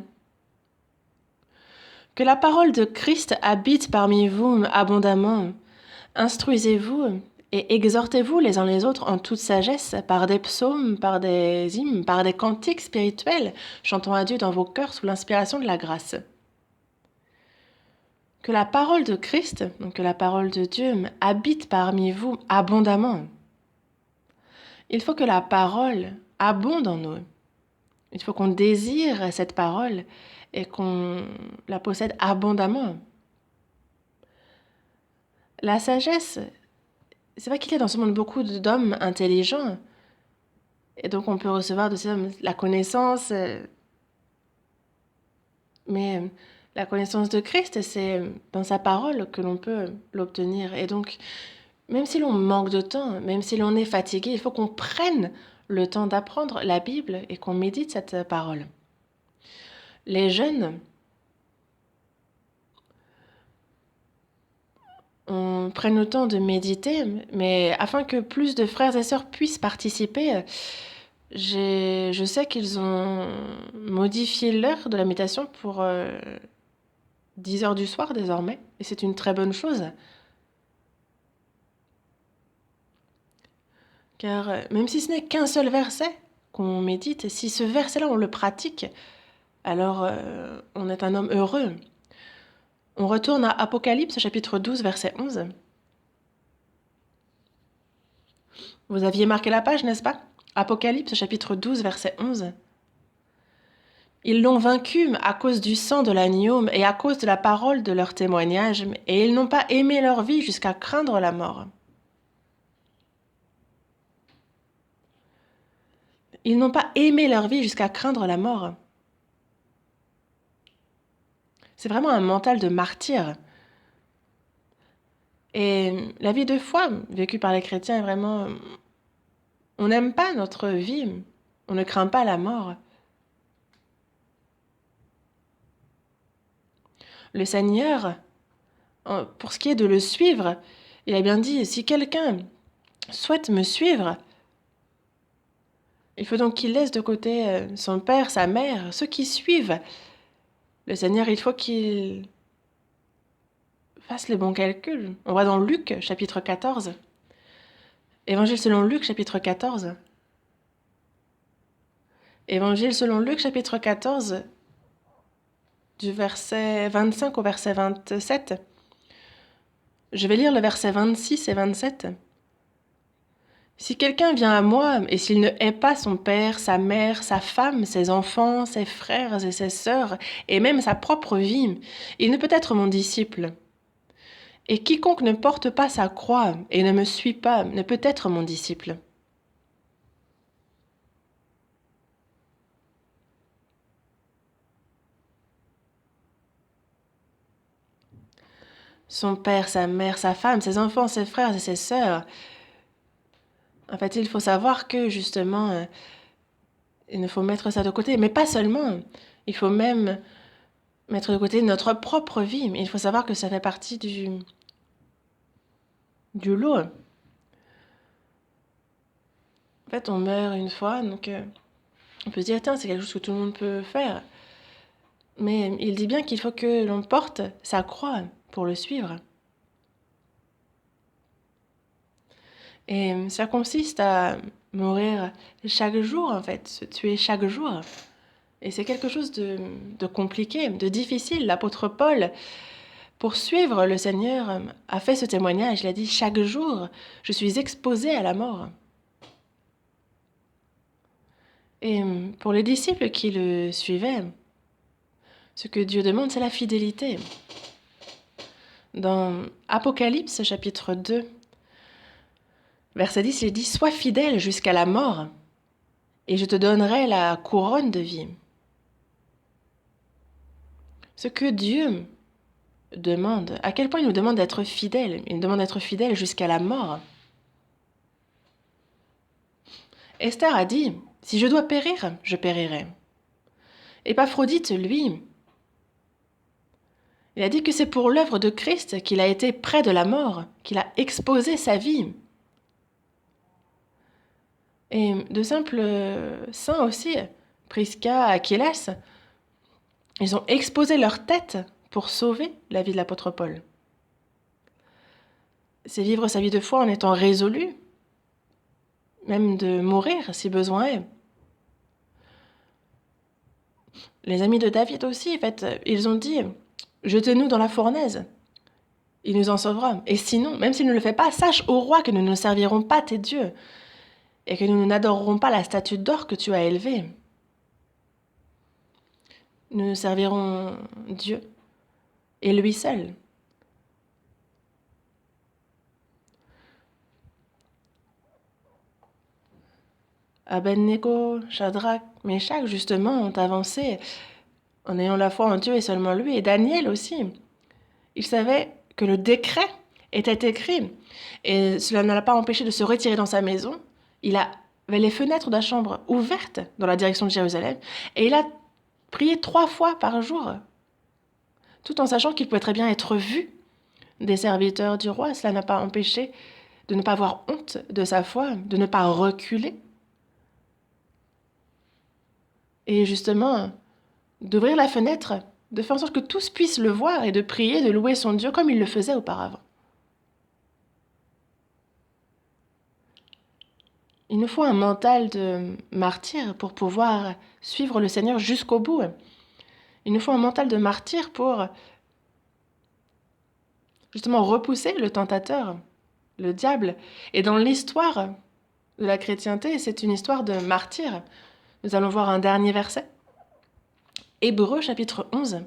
Que la parole de Christ habite parmi vous abondamment. Instruisez-vous et exhortez-vous les uns les autres en toute sagesse par des psaumes, par des hymnes, par des cantiques spirituels, chantant à Dieu dans vos cœurs sous l'inspiration de la grâce. que la parole de Christ, donc que la parole de Dieu, habite parmi vous abondamment. Il faut que la parole abonde en nous. Il faut qu'on désire cette parole et qu'on la possède abondamment. La sagesse, c'est vrai qu'il y a dans ce monde beaucoup d'hommes intelligents, et donc on peut recevoir de ces hommes la connaissance, mais la connaissance de Christ, c'est dans sa parole que l'on peut l'obtenir. Et donc, même si l'on manque de temps, même si l'on est fatigué, il faut qu'on prenne le temps d'apprendre la Bible et qu'on médite cette parole. Les jeunes, on prenne le temps de méditer, mais afin que plus de frères et sœurs puissent participer, je sais qu'ils ont modifié l'heure de la méditation pour 10 heures du soir désormais, et c'est une très bonne chose. Car même si ce n'est qu'un seul verset qu'on médite, si ce verset-là on le pratique, alors on est un homme heureux. On retourne à Apocalypse chapitre 12 verset 11. Vous aviez marqué la page, n'est-ce pas? Apocalypse chapitre 12 verset 11. Ils l'ont vaincu à cause du sang de l'agneau et à cause de la parole de leur témoignage, et ils n'ont pas aimé leur vie jusqu'à craindre la mort. Ils n'ont pas aimé leur vie jusqu'à craindre la mort. C'est vraiment un mental de martyr. Et la vie de foi vécue par les chrétiens est vraiment... On n'aime pas notre vie, on ne craint pas la mort. Le Seigneur, pour ce qui est de le suivre, il a bien dit, si quelqu'un souhaite me suivre, il faut donc qu'il laisse de côté son père, sa mère, ceux qui suivent. Le Seigneur, il faut qu'il fasse les bons calculs. On va dans Luc, chapitre 14. Évangile selon Luc, chapitre 14. Évangile selon Luc, chapitre 14, du verset 25 au verset 27. Je vais lire le verset 26 et 27. Si quelqu'un vient à moi, et s'il ne hait pas son père, sa mère, sa femme, ses enfants, ses frères et ses sœurs, et même sa propre vie, il ne peut être mon disciple. Et quiconque ne porte pas sa croix et ne me suit pas ne peut être mon disciple. Son père, sa mère, sa femme, ses enfants, ses frères et ses sœurs. En fait, il faut savoir que justement, il faut mettre ça de côté, mais pas seulement. Il faut même mettre de côté notre propre vie. Il faut savoir que ça fait partie du lot. En fait, on meurt une fois, donc on peut se dire, tiens, c'est quelque chose que tout le monde peut faire. Mais il dit bien qu'il faut que l'on porte sa croix pour le suivre. Et ça consiste à mourir chaque jour, en fait, se tuer chaque jour. Et c'est quelque chose de compliqué, de difficile. L'apôtre Paul, pour suivre le Seigneur, a fait ce témoignage. Il a dit, chaque jour, je suis exposé à la mort. Et pour les disciples qui le suivaient, ce que Dieu demande, c'est la fidélité. Dans Apocalypse, chapitre 2, verset 10, il dit « Sois fidèle jusqu'à la mort, et je te donnerai la couronne de vie. » Ce que Dieu demande, à quel point il nous demande d'être fidèles. Il nous demande d'être fidèles jusqu'à la mort. Esther a dit « Si je dois périr, je périrai. » Épaphrodite, lui, il a dit que c'est pour l'œuvre de Christ qu'il a été près de la mort, qu'il a exposé sa vie. Et de simples saints aussi, Prisca, Aquillas, ils ont exposé leur tête pour sauver la vie de l'apôtre Paul. C'est vivre sa vie de foi en étant résolu, même de mourir si besoin est. Les amis de David aussi, en fait, ils ont dit « Jetez-nous dans la fournaise ». il nous en sauvera. Et sinon, même s'il ne le fait pas, sache, ô roi, que nous ne servirons pas tes dieux et que nous n'adorerons pas la statue d'or que tu as élevée. Nous servirons Dieu et lui seul. Abednego, Shadrach, Meshach, justement, ont avancé en ayant la foi en Dieu et seulement lui, et Daniel aussi. Il savait que le décret était écrit, et cela ne l'a pas empêché de se retirer dans sa maison. Il avait les fenêtres de la chambre ouvertes dans la direction de Jérusalem, et il a prié 3 fois par jour, tout en sachant qu'il pouvait très bien être vu des serviteurs du roi. Cela n'a pas empêché de ne pas avoir honte de sa foi, de ne pas reculer. Et justement, d'ouvrir la fenêtre, de faire en sorte que tous puissent le voir et de prier, de louer son Dieu comme il le faisait auparavant. Il nous faut un mental de martyr pour pouvoir suivre le Seigneur jusqu'au bout. Il nous faut un mental de martyr pour justement repousser le tentateur, le diable. Et dans l'histoire de la chrétienté, c'est une histoire de martyr. Nous allons voir un dernier verset. Hébreux chapitre 11.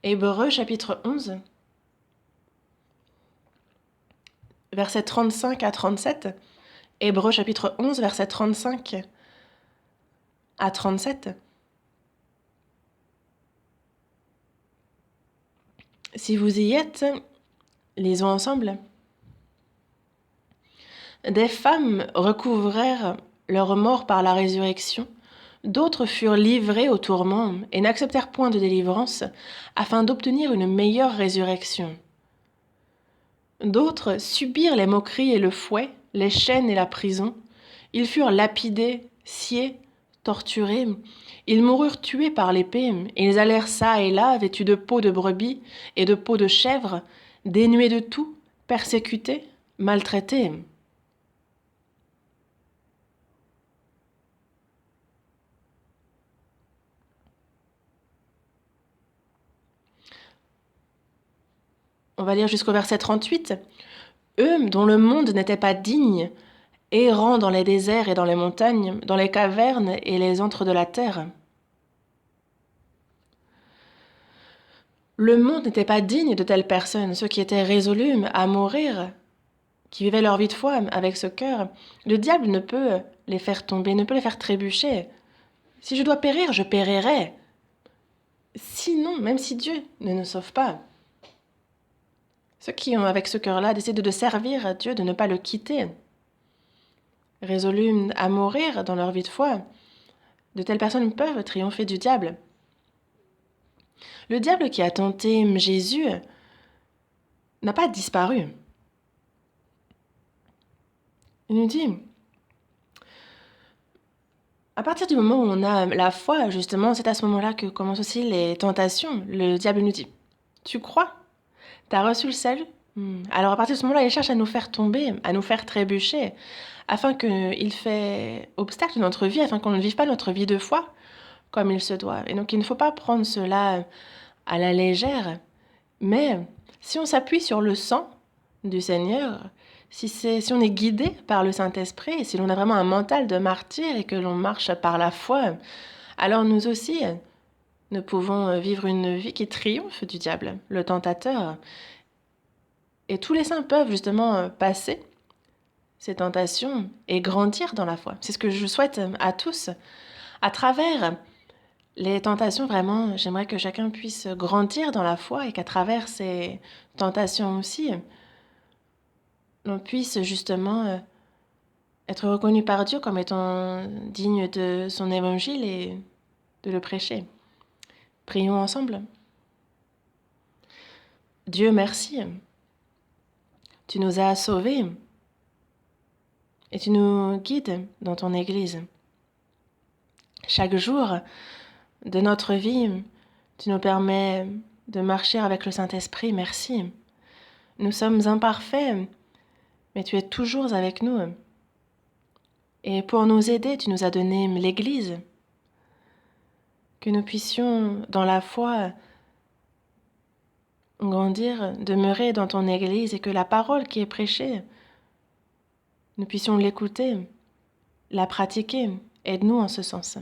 Hébreux chapitre 11, versets 35 à 37. Hébreux chapitre 11, versets 35 à 37. Si vous y êtes, lisons ensemble. Des femmes recouvrèrent leur mort par la résurrection, d'autres furent livrées au tourment et n'acceptèrent point de délivrance, afin d'obtenir une meilleure résurrection. D'autres subirent les moqueries et le fouet, les chaînes et la prison. Ils furent lapidés, sciés, torturés. Ils moururent tués par l'épée, et ils allèrent çà et là, vêtus de peaux de brebis et de peaux de chèvre, dénués de tout, persécutés, maltraités. On va lire jusqu'au verset 38. Eux, dont le monde n'était pas digne, errant dans les déserts et dans les montagnes, dans les cavernes et les antres de la terre. Le monde n'était pas digne de telles personnes, ceux qui étaient résolus à mourir, qui vivaient leur vie de foi avec ce cœur. Le diable ne peut les faire tomber, ne peut les faire trébucher. Si je dois périr, je périrai. Sinon, même si Dieu ne nous sauve pas, ceux qui ont avec ce cœur-là décidé de servir à Dieu, de ne pas le quitter, résolus à mourir dans leur vie de foi, de telles personnes peuvent triompher du diable. Le diable qui a tenté Jésus n'a pas disparu. Il nous dit, à partir du moment où on a la foi, justement, c'est à ce moment-là que commencent aussi les tentations. Le diable nous dit, tu crois? T'as reçu le salut? Alors à partir de ce moment-là, il cherche à nous faire tomber, à nous faire trébucher, afin qu'il fait obstacle à notre vie, afin qu'on ne vive pas notre vie de foi comme il se doit. Et donc il ne faut pas prendre cela à la légère, mais si on s'appuie sur le sang du Seigneur, si on est guidé par le Saint-Esprit, si l'on a vraiment un mental de martyr et que l'on marche par la foi, alors nous aussi, nous pouvons vivre une vie qui triomphe du diable, le tentateur. Et tous les saints peuvent justement passer ces tentations et grandir dans la foi. C'est ce que je souhaite à tous. À travers les tentations, vraiment, j'aimerais que chacun puisse grandir dans la foi et qu'à travers ces tentations aussi, l'on puisse justement être reconnu par Dieu comme étant digne de son évangile et de le prêcher. Prions ensemble. Dieu, merci. Tu nous as sauvés et tu nous guides dans ton Église. Chaque jour de notre vie, tu nous permets de marcher avec le Saint-Esprit. Merci. Nous sommes imparfaits, mais tu es toujours avec nous. Et pour nous aider, tu nous as donné l'Église. que nous puissions, dans la foi, grandir, demeurer dans ton Église et que la parole qui est prêchée, nous puissions l'écouter, la pratiquer. Aide-nous en ce sens.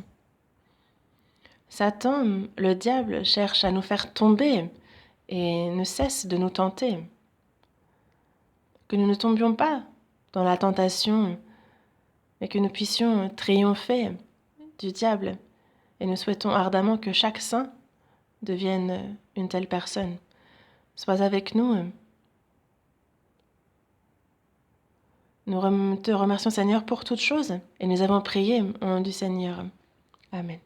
Satan, le diable, cherche à nous faire tomber et ne cesse de nous tenter. Que nous ne tombions pas dans la tentation, mais que nous puissions triompher du diable. Et nous souhaitons ardemment que chaque saint devienne une telle personne. Sois avec nous. Nous te remercions, Seigneur, pour toutes choses, et nous avons prié au nom du Seigneur. Amen.